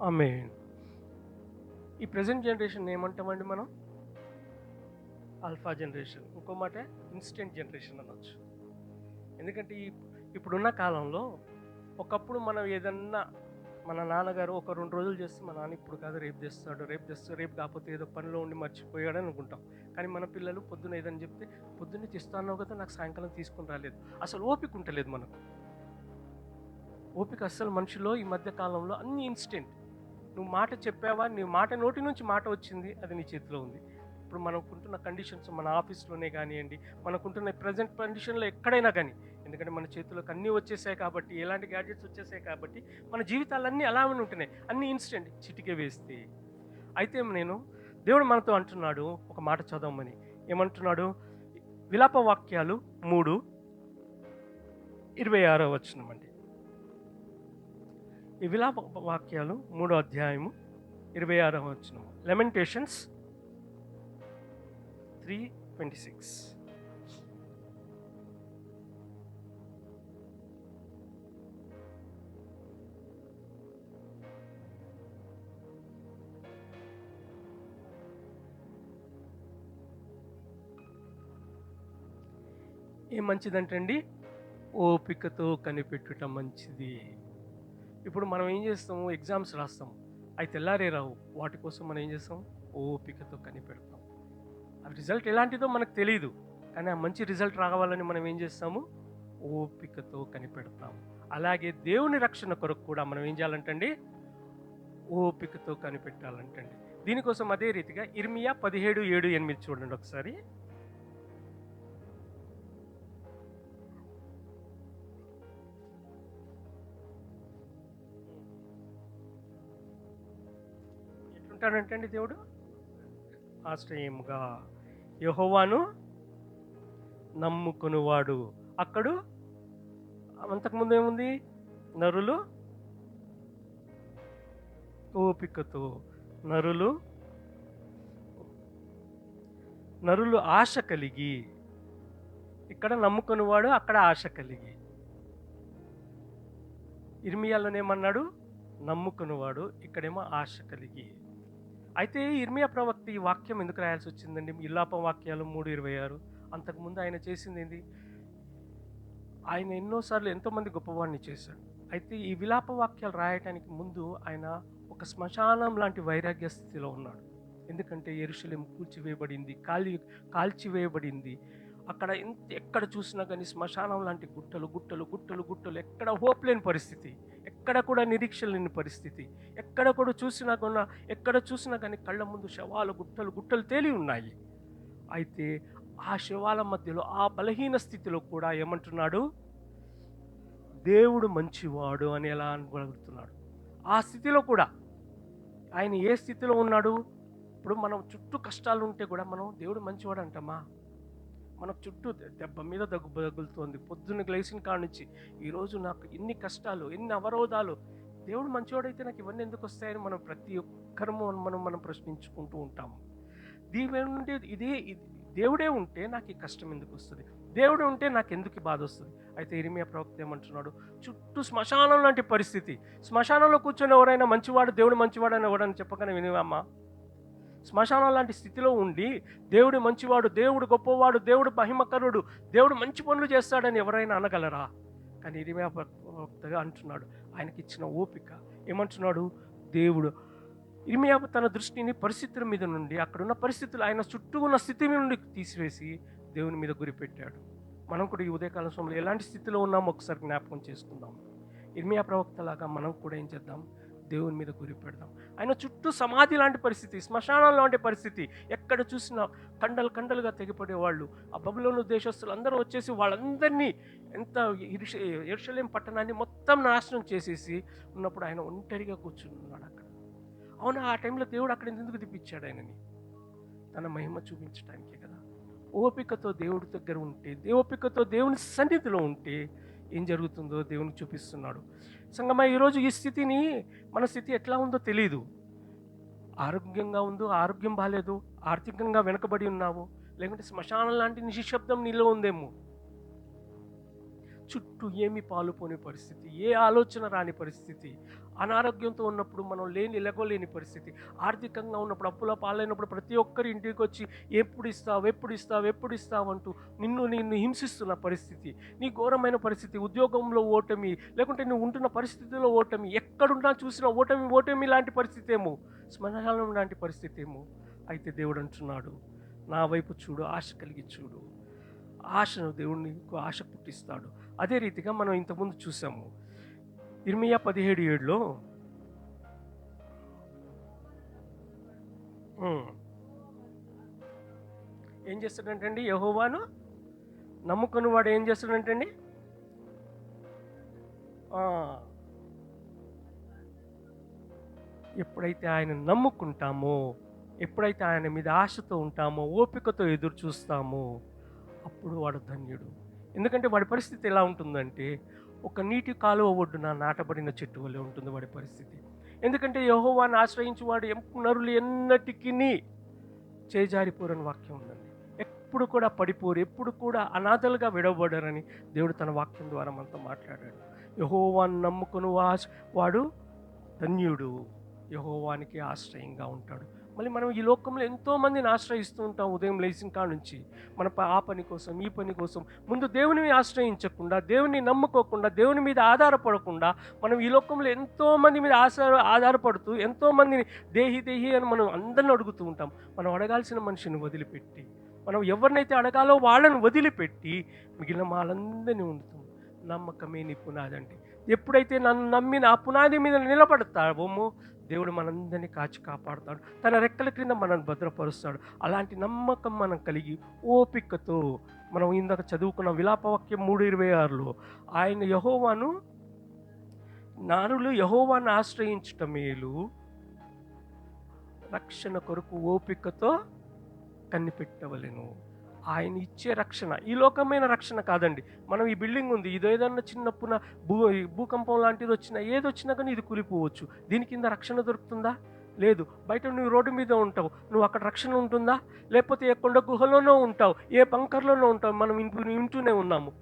ఆమేన్. ఈ ప్రజెంట్ జనరేషన్ ఏమంటామండి మనం? ఆల్ఫా జనరేషన్, ఇంకో మాట ఇన్స్టెంట్ జనరేషన్ అనొచ్చు. ఎందుకంటే ఇప్పుడున్న కాలంలో ఒకప్పుడు మనం ఏదన్నా మన నాన్నగారు ఒక 2 రోజులు చేస్తే మా నాన్న ఇప్పుడు కాదు రేపు చేస్తాడు, రేపు కాకపోతే ఏదో పనిలో ఉండి మర్చిపోయాడు అని అనుకుంటాం. కానీ మన పిల్లలు పొద్దున ఏదని చెప్తే పొద్దున్నే తెస్తాను కదా, నాకు సాయంకాలం తీసుకుని రాలేదు. అసలు ఓపిక ఉంటలేదు మనకు. ఓపిక అస్సలు మనుషులో ఈ మధ్య కాలంలో అన్ని ఇన్స్టెంట్. నువ్వు మాట చెప్పావా, నీ మాట నోటి నుంచి మాట వచ్చింది, అది నీ చేతిలో ఉంది. ఇప్పుడు మనకుంటున్న కండిషన్స్ మన ఆఫీస్లోనే కానివ్వండి, మనకుంటున్న ప్రజెంట్ కండిషన్లో ఎక్కడైనా కానీ, ఎందుకంటే మన చేతిలోకి అన్నీ వచ్చేసాయి కాబట్టి, ఎలాంటి గ్యాడ్జెట్స్ వచ్చేసాయి కాబట్టి మన జీవితాలన్నీ అలానే ఉంటున్నాయి. అన్నీ ఇన్స్టెంట్, చిటికే వేస్తే. అయితే దేవుడు మనతో అంటున్నాడు ఒక మాట చదవమని. ఏమంటున్నాడు? విలాప వాక్యాలు 3:26 వచనమండి. ఈ విలాప వాక్యాలు 3వ అధ్యాయము 26వ వచనము. లెమెంటేషన్స్ 3:26. ఏం మంచిదంటండి? ఓపికతో కనిపెట్టుట మంచిది. ఇప్పుడు మనం ఏం చేస్తాము? ఎగ్జామ్స్ రాస్తాము. అవి తెల్లారే రావు. వాటి కోసం మనం ఏం చేస్తాం? ఓపికతో కనిపెడతాం. ఆ రిజల్ట్ ఎలాంటిదో మనకు తెలీదు. కానీ ఆ మంచి రిజల్ట్ రావాలని మనం ఏం చేస్తాము? ఓపికతో కనిపెడతాం. అలాగే దేవుని రక్షణ కొరకు కూడా మనం ఏం చేయాలంటండి? ఓపికతో కనిపెట్టాలంటండి. దీనికోసం అదే రీతిగా ఇర్మియా 17:7-8 చూడండి ఒకసారి. ఎట్లుంటాడంటండి దేవుడు? ఆశ్రయముగా యెహోవాను నమ్ముకొనువాడు. అక్కడు అంతకుముందు ఏముంది? నరులు ఓపికతో, నరులు ఆశ కలిగి. ఇక్కడ నమ్ముకొనివాడు, అక్కడ ఆశ కలిగి. ఇర్మియాలోనేమన్నాడు? నమ్ముకునేవాడు, ఇక్కడేమో ఆశ కలిగి. అయితే ఇర్మియా ప్రవక్త ఈ వాక్యం ఎందుకు రాయాల్సి వచ్చిందండి? విలాప వాక్యాలు 3:26. అంతకుముందు ఆయన చేసింది ఏంది? ఆయన ఎన్నోసార్లు ఎంతోమంది గొప్పవాడిని చేశాడు. అయితే ఈ విలాప వాక్యాలు రాయటానికి ముందు ఆయన ఒక శ్మశానం లాంటి వైరాగ్య స్థితిలో ఉన్నాడు. ఎందుకంటే యెరూషలేము కూల్చివేయబడింది, కాల్చివేయబడింది. అక్కడ ఎక్కడ చూసినా కానీ శ్మశానం లాంటి గుట్టలు గుట్టలు గుట్టలు గుట్టలు, ఎక్కడ హోప్ లేని పరిస్థితి, ఎక్కడ కూడా నిరీక్ష లేని పరిస్థితి, ఎక్కడ చూసినా కానీ కళ్ళ ముందు శవాలు గుట్టలు గుట్టలు తేలి ఉన్నాయి. అయితే ఆ శవాల మధ్యలో ఆ బలహీన స్థితిలో కూడా ఏమంటున్నాడు? దేవుడు మంచివాడు అని ఎలా అనుకుంటున్నాడు? ఆ స్థితిలో కూడా ఆయన ఏ స్థితిలో ఉన్నాడు? ఇప్పుడు మనం చుట్టూ కష్టాలు ఉంటే కూడా మనం దేవుడు మంచివాడు అంటామా? మనకు చుట్టూ దెబ్బ మీద తగులుతోంది, పొద్దున్న లేచిన కాడ నుంచి ఈరోజు నాకు ఎన్ని కష్టాలు, ఎన్ని అవరోధాలు. దేవుడు మంచివాడైతే నాకు ఇవన్నీ ఎందుకు వస్తాయని మనం ప్రతి ఒక్కరము మనం ప్రశ్నించుకుంటూ ఉంటాము. దేవుడే ఉంటే నాకు ఈ కష్టం ఎందుకు వస్తుంది? దేవుడు ఉంటే నాకు ఎందుకు బాధ వస్తుంది? అయితే ఇర్మియా ప్రవక్త ఏమంటున్నాడు? చుట్టూ శ్మశానం లాంటి పరిస్థితి. శ్మశానంలో కూర్చొని ఎవరైనా మంచివాడు, దేవుడు మంచివాడు అని ఎవడని చెప్పగానే వినివమ్మా? శ్మశానం లాంటి స్థితిలో ఉండి దేవుడు మంచివాడు, దేవుడు గొప్పవాడు, దేవుడు మహిమకరుడు, దేవుడు మంచి పనులు చేస్తాడని ఎవరైనా అనగలరా? కానీ ఇర్మియా ప్రవక్తగా అంటున్నాడు, ఆయనకి ఇచ్చిన ఓపిక. ఏమంటున్నాడు? దేవుడు ఇర్మియా తన దృష్టిని పరిస్థితుల మీద నుండి, అక్కడున్న పరిస్థితులు, ఆయన చుట్టూ ఉన్న స్థితి నుండి తీసివేసి దేవుని మీద గురిపెట్టాడు. మనం కూడా ఈ ఉదయకాల సమయంలో ఎలాంటి స్థితిలో ఉన్నామో ఒకసారి జ్ఞాపకం చేసుకుందాం. ఇర్మియా ప్రవక్తలాగా మనం కూడా ఏం చేద్దాం? దేవుని మీద గురి పెడదాం. ఆయన చుట్టూ సమాధి లాంటి పరిస్థితి, శ్మశానం లాంటి పరిస్థితి, ఎక్కడ చూసినా కండలు కండలుగా తెగిపడేవాళ్ళు. ఆ బబులోను దేశస్తులు అందరూ వచ్చేసి వాళ్ళందరినీ యెరూషలేము పట్టణాన్ని మొత్తం నాశనం చేసేసి ఉన్నప్పుడు ఆయన ఒంటరిగా కూర్చున్నాడు అక్కడ. అవునా? ఆ టైంలో దేవుడు అక్కడ ఎందుకు తిప్పించాడు ఆయనని? తన మహిమ చూపించడానికే కదా. ఓపికతో దేవుడి దగ్గర ఉంటే, ఓపికతో దేవుని సన్నిధిలో ఉంటే ఏం జరుగుతుందో దేవునికి చూపిస్తున్నాడు. సంగమా, ఈరోజు ఈ స్థితిని, మన స్థితి ఎట్లా ఉందో తెలియదు. ఆరోగ్యంగా ఉందో, ఆరోగ్యం బాగాలేదు, ఆర్థికంగా వెనకబడి ఉన్నావు, లేకుంటే శ్మశానం లాంటి నిశ్శబ్దం నీలో ఉందేమో. చుట్టూ ఏమి పాలుపోని పరిస్థితి, ఏ ఆలోచన రాని పరిస్థితి, అనారోగ్యంతో ఉన్నప్పుడు మనం లెగలేని పరిస్థితి, ఆర్థికంగా ఉన్నప్పుడు అప్పుల పాలైనప్పుడు ప్రతి ఒక్కరి ఇంటికి వచ్చి ఎప్పుడు ఇస్తావు అంటూ నిన్ను హింసిస్తున్న పరిస్థితి, నీ ఘోరమైన పరిస్థితి, ఉద్యోగంలో ఓటమి, లేకుంటే నువ్వు ఉంటున్న పరిస్థితిలో ఓటమి, ఎక్కడున్నా చూసిన ఓటమి లాంటి పరిస్థితి ఏమో, శ్మశానం లాంటి పరిస్థితి ఏమో. అయితే దేవుడు అంటున్నాడు, నా వైపు చూడు, ఆశ కలిగి చూడు. ఆశను దేవుడిని ఆశ పుట్టిస్తాడు. అదే రీతిగా మనం ఇంతకుముందు చూసాము ఇర్మియా 17:7లో ఏం చేస్తాడంటండి? యెహోవాను నమ్ముకుని వాడు ఏం చేస్తాడంటండి? ఎప్పుడైతే ఆయన నమ్ముకుంటామో, ఎప్పుడైతే ఆయన మీద ఆశతో ఉంటామో, ఓపికతో ఎదురు చూస్తామో, అప్పుడు వాడు ధన్యుడు. ఎందుకంటే వాడి పరిస్థితి ఎలా ఉంటుందంటే, ఒక నీటి కాలువ ఒడ్డున నాటబడిన చెట్టు వలె ఉంటుంది వాడి పరిస్థితి. ఎందుకంటే యెహోవాను ఆశ్రయించి వాడు నరులు ఎన్నటికీ చేజారిపోరని వాక్యం ఉందండి. ఎప్పుడు కూడా పడిపోరు, ఎప్పుడు కూడా అనాథలుగా విడవబడరని దేవుడు తన వాక్యం ద్వారా మనతో మాట్లాడాడు. యెహోవాను నమ్ముకుని వాడు ధన్యుడు. యెహోవానికి ఆశ్రయంగా ఉంటాడు. మళ్ళీ మనం ఈ లోకంలో ఎంతోమందిని ఆశ్రయిస్తూ ఉంటాం. ఉదయం లేచిన కాడ నుంచి మన ఆ పని కోసం, ఈ పని కోసం ముందు దేవునిని ఆశ్రయించకుండా, దేవుని నమ్ముకోకుండా, దేవుని మీద ఆధారపడకుండా మనం ఈ లోకంలో ఎంతోమంది మీద ఆధారపడుతూ ఎంతోమందిని దేహి దేహి అని మనం అందరిని అడుగుతూ ఉంటాం. మనం అడగాల్సిన మనిషిని వదిలిపెట్టి, మనం ఎవరినైతే అడగాలో వాళ్ళని వదిలిపెట్టి మిగిలిన వాళ్ళందరినీ ఉండుతాం. నమ్మకమే నీ పునాది అంటే, ఎప్పుడైతే నన్ను నమ్మి నా పునాది మీద నిలబడతామో దేవుడు మనందరినీ కాచి కాపాడుతాడు. తన రెక్కల క్రింద మనల్ని భద్రపరుస్తాడు. అలాంటి నమ్మకం మనం కలిగి ఓపికతో మనం ఇందాక చదువుకున్న విలాపవాక్యం 3:26లో ఆయన యెహోవాను నారులు యెహోవాను ఆశ్రయించుట మేలు, రక్షణ కొరకు ఓపికతో కనిపెట్టవలెను. ఆయన ఇచ్చే రక్షణ ఈ లోకమైన రక్షణ కాదండి. మనం ఈ బిల్డింగ్ ఉంది, ఇది ఏదన్నా చిన్నప్పున భూకంపం లాంటిది వచ్చినా ఏదొచ్చినా కానీ ఇది కూలిపోవచ్చు. దీని కింద రక్షణ దొరుకుతుందా? లేదు. బయట నువ్వు రోడ్డు మీద ఉంటావు, నువ్వు అక్కడ రక్షణ ఉంటుందా? లేకపోతే ఏ కొండ గుహలోనో ఉంటావు, ఏ బంకర్లోనో ఉంటావు. మనం వింటూనే ఉన్నాము,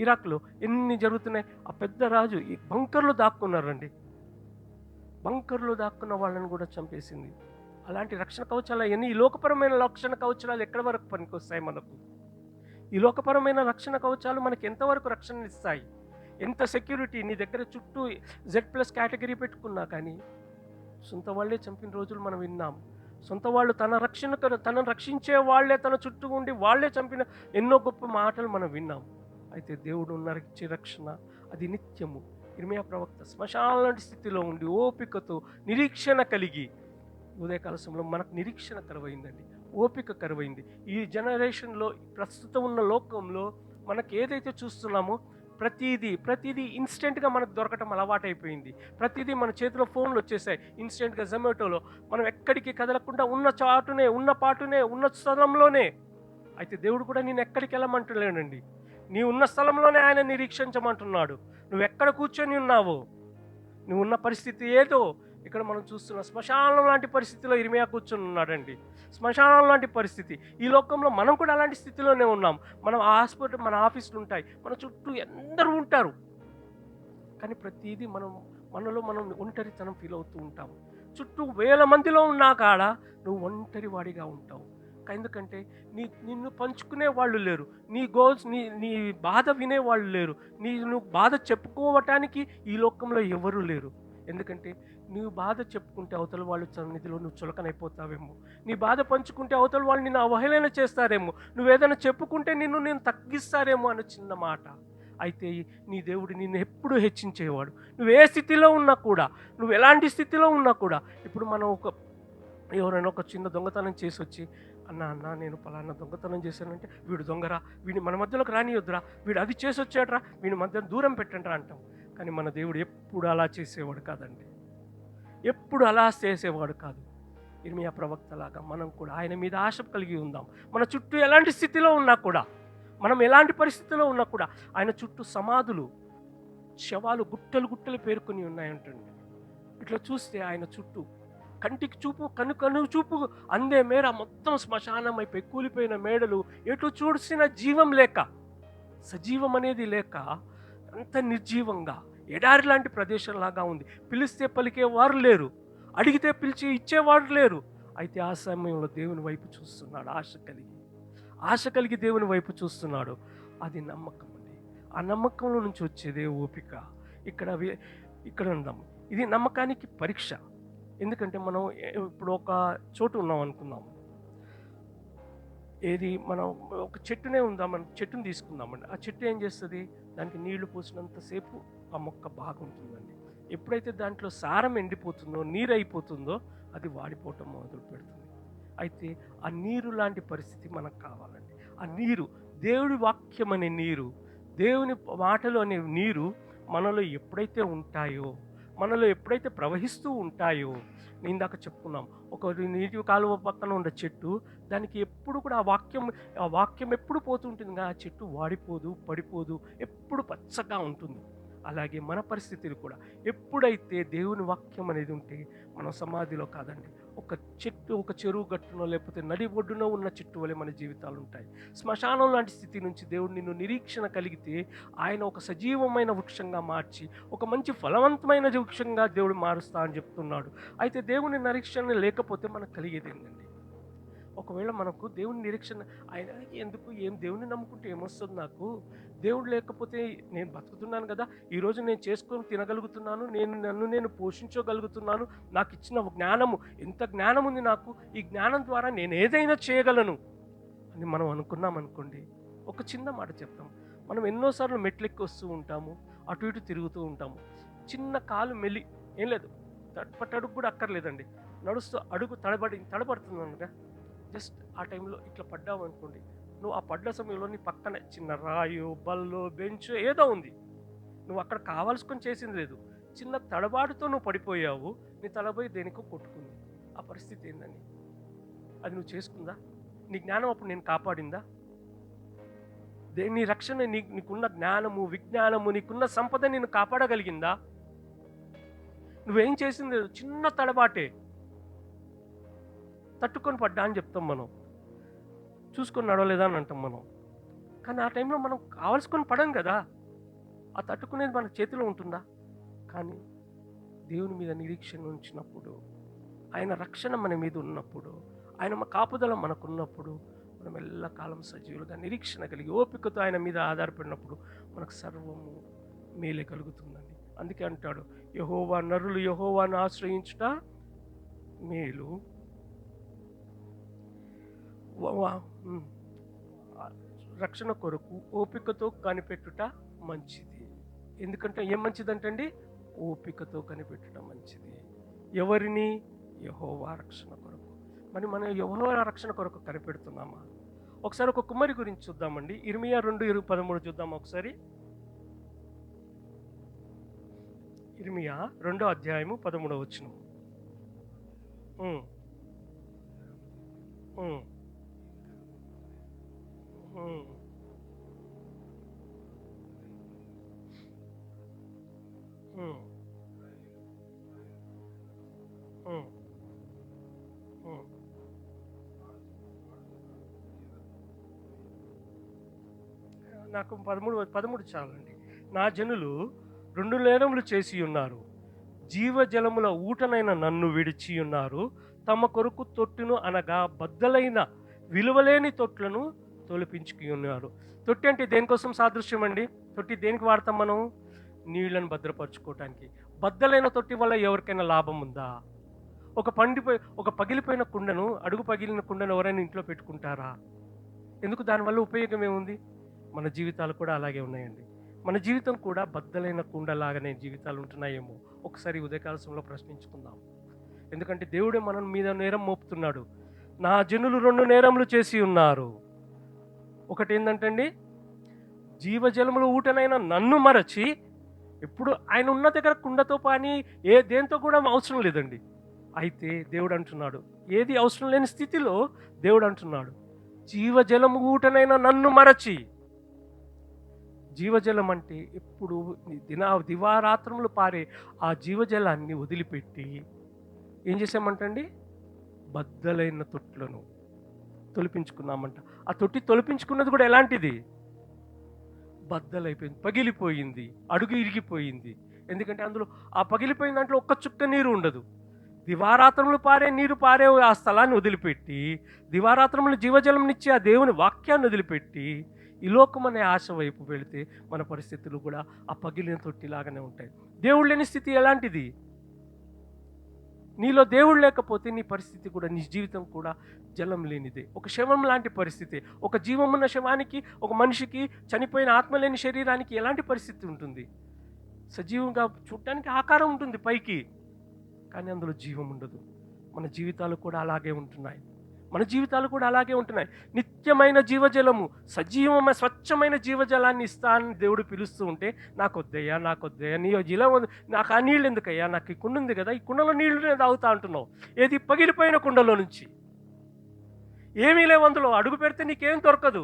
ఇరాక్లో ఎన్ని జరుగుతున్నాయి. ఆ పెద్ద రాజు ఈ బంకర్లో దాక్కున్నారండి. బంకర్లో దాక్కున్న వాళ్ళని కూడా చంపేసింది. అలాంటి రక్షణ కవచాలు అవన్నీ ఈ లోకపరమైన రక్షణ కవచాలు ఎక్కడి వరకు పనికొస్తాయి మనకు? ఈ లోకపరమైన రక్షణ కవచాలు మనకి ఎంతవరకు రక్షణ ఇస్తాయి? ఎంత సెక్యూరిటీ నీ దగ్గర చుట్టూ Z+ కేటగిరీ పెట్టుకున్నా కానీ సొంత వాళ్ళే చంపిన రోజులు మనం విన్నాం. సొంత వాళ్ళు తనను రక్షించే వాళ్ళే తన చుట్టూ ఉండి వాళ్ళే చంపిన ఎన్నో గొప్ప మాటలు మనం విన్నాం. అయితే దేవుడు ఉన్నరిచ్చే రక్షణ అది నిత్యము. ఇర్మీయా ప్రవక్త శ్మశానం లాంటి స్థితిలో ఉండి ఓపికతో నిరీక్షణ కలిగి, ఉదయకాల సమయంలో మనకు నిరీక్షణ కరువైందండి, ఓపిక కరువైంది. ఈ జనరేషన్లో ప్రస్తుతం ఉన్న లోకంలో మనకు ఏదైతే చూస్తున్నామో ప్రతిదీ ఇన్స్టెంట్గా మనకు దొరకటం అలవాటైపోయింది. ప్రతిదీ మన చేతిలో ఫోన్లు వచ్చేసాయి ఇన్స్టెంట్గా. జొమాటోలో మనం ఎక్కడికి కదలకుండా ఉన్న పాటునే ఉన్న స్థలంలోనే. అయితే దేవుడు కూడా నేను ఎక్కడికి వెళ్ళమంటలేనండి, నీ ఉన్న స్థలంలోనే ఆయన నిరీక్షించమంటున్నాడు. నువ్వు ఎక్కడ కూర్చొని ఉన్నావో, నువ్వు ఉన్న పరిస్థితి ఏదో ఇక్కడ మనం చూస్తున్న శ్మశానం లాంటి పరిస్థితిలో ఇర్మీయా కూర్చొని ఉన్నాడండి. శ్మశానం లాంటి పరిస్థితి. ఈ లోకంలో మనం కూడా అలాంటి స్థితిలోనే ఉన్నాం. మనం హాస్పిటల్, మన ఆఫీసులు ఉంటాయి, మన చుట్టూ ఎందరూ ఉంటారు, కానీ ప్రతిదీ మనలో మనం ఒంటరితనం ఫీల్ అవుతూ ఉంటాం. చుట్టూ వేల మందిలో ఉన్నా కాడ నువ్వు ఒంటరి వాడిగా ఉంటావు. ఎందుకంటే నిన్ను పంచుకునే వాళ్ళు లేరు, నీ గోల్స్ నీ బాధ వినేవాళ్ళు లేరు, నువ్వు బాధ చెప్పుకోవటానికి ఈ లోకంలో ఎవరు లేరు. ఎందుకంటే నువ్వు బాధ చెప్పుకుంటే అవతల వాళ్ళు సన్నిధిలో నువ్వు చులకనైపోతావేమో, నీ బాధ పంచుకుంటే అవతల వాళ్ళు నిన్ను అవహేళన చేస్తారేమో, నువ్వేదైనా చెప్పుకుంటే నేను తగ్గిస్తారేమో అన్న చిన్న మాట. అయితే నీ దేవుడు నిన్ను ఎప్పుడూ హెచ్చించేవాడు. నువ్వు ఏ స్థితిలో ఉన్నా కూడా, నువ్వు ఎలాంటి స్థితిలో ఉన్నా కూడా. ఇప్పుడు మనం ఎవరైనా ఒక చిన్న దొంగతనం చేసి వచ్చి, అన్న నేను పలానా దొంగతనం చేశానంటే, వీడు దొంగరా, వీడిని మన మధ్యలోకి రానియొద్దురా, వీడు అది చేసి వచ్చాడరా, వీడి మధ్య దూరం పెట్టండిరా అంటాం. కానీ మన దేవుడు ఎప్పుడు అలా చేసేవాడు కాదండి, ఎప్పుడు అలా చేసేవాడు కాదు. ఇర్మీయా ప్రవక్తలాగా మనం కూడా ఆయన మీద ఆశ కలిగి ఉందాం. మన చుట్టూ ఎలాంటి స్థితిలో ఉన్నా కూడా, మనం ఎలాంటి పరిస్థితిలో ఉన్నా కూడా, ఆయన చుట్టూ సమాధులు, శవాలు గుట్టలు పేరుకొని ఉన్నాయంటండి. ఇట్లా చూస్తే ఆయన చుట్టూ కంటికి చూపు కను చూపు అందే మేర మొత్తం శ్మశానం అయిపోయి కూలిపోయిన మేడలు, ఎటు చూసిన జీవం లేక, సజీవం అనేది లేక, అంత నిర్జీవంగా ఎడారి లాంటి ప్రదేశంలాగా ఉంది. పిలిస్తే పలికేవారు లేరు, అడిగితే పిలిచి ఇచ్చేవారు లేరు. అయితే ఆ సమయంలో దేవుని వైపు చూస్తున్నాడు, ఆశ కలిగి దేవుని వైపు చూస్తున్నాడు. అది నమ్మకం అండి. ఆ నమ్మకంలో నుంచి వచ్చేదే ఓపిక. ఇక్కడ ఉందాం, ఇది నమ్మకానికి పరీక్ష. ఎందుకంటే మనం ఇప్పుడు ఒక చోటు ఉన్నాం అనుకుందాం, మనం ఒక చెట్టునే ఉందామని చెట్టుని తీసుకుందామండి. ఆ చెట్టు ఏం చేస్తుంది, దానికి నీళ్లు పోసినంతసేపు ఆ మొక్క బాగుంటుందండి. ఎప్పుడైతే దాంట్లో సారం ఎండిపోతుందో, నీరు అయిపోతుందో, అది వాడిపోవటం మొదలు పెడుతుంది. అయితే ఆ నీరు లాంటి పరిస్థితి మనకు కావాలండి. ఆ నీరు, దేవుడి వాక్యం అనే నీరు, దేవుని మాటలు అనే నీరు మనలో ఎప్పుడైతే ఉంటాయో, మనలో ఎప్పుడైతే ప్రవహిస్తూ ఉంటాయో, ఇందాక చెప్పుకున్నాం, ఒక నీటి కాలువ పక్కన ఉన్న చెట్టు, దానికి ఎప్పుడు కూడా ఆ వాక్యం ఎప్పుడు పోతుంటుంది, ఆ చెట్టు వాడిపోదు, పడిపోదు, ఎప్పుడు పచ్చగా ఉంటుంది. అలాగే మన పరిస్థితులు కూడా ఎప్పుడైతే దేవుని వాక్యం అనేది ఉంటే మనం సమాధిలో కాదండి, ఒక చెట్టు, ఒక చెరువు గట్టునో లేకపోతే నది ఒడ్డున ఉన్న చెట్టు వలె మన జీవితాలు ఉంటాయి. శ్మశానం లాంటి స్థితి నుంచి దేవుడు నిన్ను నిరీక్షణ కలిగితే ఆయన ఒక సజీవమైన వృక్షంగా మార్చి ఒక మంచి ఫలవంతమైన వృక్షంగా దేవుడు మారుస్తా అని చెప్తున్నాడు. అయితే దేవుని నిరీక్షణ లేకపోతే మనకు కలిగేది ఏంటండి? ఒకవేళ మనకు దేవుని నిరీక్షణ, ఆయన ఎందుకు, ఏం దేవుని నమ్ముకుంటే ఏమొస్తుంది నాకు, దేవుడు లేకపోతే నేను బతుకుతున్నాను కదా, ఈరోజు నేను చేసుకొని తినగలుగుతున్నాను, నన్ను నేను పోషించగలుగుతున్నాను, నాకు ఇచ్చిన జ్ఞానము, ఎంత జ్ఞానం ఉంది నాకు, ఈ జ్ఞానం ద్వారా నేను ఏదైనా చేయగలను అని మనం అనుకున్నాం అనుకోండి. ఒక చిన్న మాట చెప్తాం, మనం ఎన్నోసార్లు మెట్లెక్కి వస్తూ ఉంటాము, అటు ఇటు తిరుగుతూ ఉంటాము, చిన్న కాలు మెల్లి, ఏం లేదు, తడపట్టడుగు కూడా అక్కర్లేదండి, నడుస్తూ అడుగు తడబడుతున్నానుగా, జస్ట్ ఆ టైంలో ఇట్లా పడ్డావు అనుకోండి, నువ్వు ఆ పడ్డ సమయంలో నీ పక్కన చిన్న రాయో బల్లో బెంచ్ ఏదో ఉంది, నువ్వు అక్కడ కావాల్సుకొని చేసింది లేదు, చిన్న తడబాటుతో నువ్వు పడిపోయావు, నీ తలపోయి దేనికో కొట్టుకుంది. ఆ పరిస్థితి ఏందని? అది నువ్వు చేసుకుందా? నీ జ్ఞానం అప్పుడు నేను కాపాడిందా? నీ రక్షణ, నీకున్న జ్ఞానము, విజ్ఞానము, నీకున్న సంపద నిన్ను కాపాడగలిగిందా? నువ్వేం చేసింది లేదు, చిన్న తడబాటే, తట్టుకొని పడ్డా అని చెప్తాం మనం, చూసుకొని నడవలేదా అని అంటాం మనం. కానీ ఆ టైంలో మనం కావాల్సుకొని పడం కదా, ఆ తట్టుకునేది మన చేతిలో ఉంటుందా? కానీ దేవుని మీద నిరీక్షణ ఉంచినప్పుడు, ఆయన రక్షణ మన మీద ఉన్నప్పుడు, ఆయన కాపుదల మనకున్నప్పుడు, మనం ఎల్లకాలం సజీవులుగా నిరీక్షణ కలిగి ఓపికతో ఆయన మీద ఆధారపడినప్పుడు మనకు సర్వము మేలే కలుగుతుందండి. అందుకే అంటాడు, నరులు యెహోవాను ఆశ్రయించుట మేలు, రక్షణ కొరకు ఓపికతో కనిపెట్టుట మంచిది. ఎందుకంటే ఏం మంచిదంటండి? ఓపికతో కనిపెట్టుట మంచిది. ఎవరిని? యెహోవా రక్షణ కొరకు. మరి మనం యెహోవా రక్షణ కొరకు కనిపెడుతున్నామా? ఒకసారి ఒక కుమ్మరి గురించి చూద్దామండి. ఇర్మియా 2:13 చూద్దాం ఒకసారి. ఇర్మియా 2:13 నాకు 13 చాలండి. నా జనులు 2 నేరములు చేసి ఉన్నారు, జీవజలముల ఊటనైన నన్ను విడిచి ఉన్నారు, తమ కొరకు తొట్టును అనగా బద్దలైన విలువలేని తొట్లను తొలిపించుకు ఉన్నారు. తొట్టి అంటే దేనికోసం సాదృశ్యం అండి? తొట్టి దేనికి వాడతాం మనం? నీళ్లను భద్రపరచుకోవటానికి. బద్దలైన తొట్టి వల్ల ఎవరికైనా లాభం ఉందా? ఒక పగిలిపోయిన కుండను, అడుగు పగిలిన కుండను ఎవరైనా ఇంట్లో పెట్టుకుంటారా? ఎందుకు? దానివల్ల ఉపయోగం ఏముంది? మన జీవితాలు కూడా అలాగే ఉన్నాయండి. మన జీవితం కూడా బద్దలైన కుండలాగానే జీవితాలు ఉంటున్నాయేమో ఒకసారి ఉదయకాల సమయంలో ప్రశ్నించుకుందాం. ఎందుకంటే దేవుడే మన మీద నేరం మోపుతున్నాడు. నా జనులు 2 నేరములు చేసి ఉన్నారు. ఒకటి ఏంటంటండి, జీవజలములు ఊటనైన నన్ను మరచి, ఇప్పుడు ఆయన ఉన్న దగ్గర కుండతో పని దేంతో కూడా అవసరం లేదండి. అయితే దేవుడు అంటున్నాడు, ఏది అవసరం లేని స్థితిలో దేవుడు అంటున్నాడు, జీవజలము ఊటనైన నన్ను మరచి. జీవజలం అంటే ఎప్పుడు దివారాత్రములు పారే ఆ జీవజలాన్ని వదిలిపెట్టి ఏం చేసామంటండి? బద్దలైన తొట్లను తొలిపించుకున్నామంట. ఆ తొట్టి తొలిపించుకున్నది కూడా ఎలాంటిది? బద్దలైపోయింది, పగిలిపోయింది, అడుగు ఇరిగిపోయింది. ఎందుకంటే అందులో ఆ పగిలిపోయిన దాంట్లో ఒక్క చుక్క నీరు ఉండదు. దివారాత్రములు నీరు పారే ఆ స్థలాన్ని వదిలిపెట్టి, దివారాత్రములు జీవజలంనిచ్చి ఆ దేవుని వాక్యాన్ని వదిలిపెట్టి ఈ లోకం అనే ఆశ వైపు వెళితే మన పరిస్థితులు కూడా ఆ పగిలిన తొట్టిలాగానే ఉంటాయి. దేవుడు లేని స్థితి ఎలాంటిది? నీలో దేవుడు లేకపోతే నీ పరిస్థితి కూడా, నీ జీవితం కూడా జలం లేనిదే, ఒక శవం లాంటి పరిస్థితి. ఒక జీవమున్న శవానికి, ఒక మనిషికి, చనిపోయిన ఆత్మ లేని శరీరానికి ఎలాంటి పరిస్థితి ఉంటుంది? సజీవంగా చూడటానికి ఆకారం ఉంటుంది పైకి, కానీ అందులో జీవం ఉండదు. మన జీవితాలు కూడా అలాగే ఉంటున్నాయి. నిత్యమైన జీవజలము, సజీవమైన స్వచ్ఛమైన జీవజలాన్ని ఇస్తానని దేవుడు పిలుస్తూ ఉంటే, నాకొద్దయ్యా నీ జలం, నాకు ఆ నీళ్ళు ఎందుకయ్యా, నాకు ఈ కుండ ఉంది కదా, ఈ కుండలో నీళ్లు నేను తాగుతా అంటున్నావు. ఏది? పగిలిపోయిన కుండలో నుంచి. ఏమీ లేవు అందులో, అడుగు పెడితే నీకేం దొరకదు.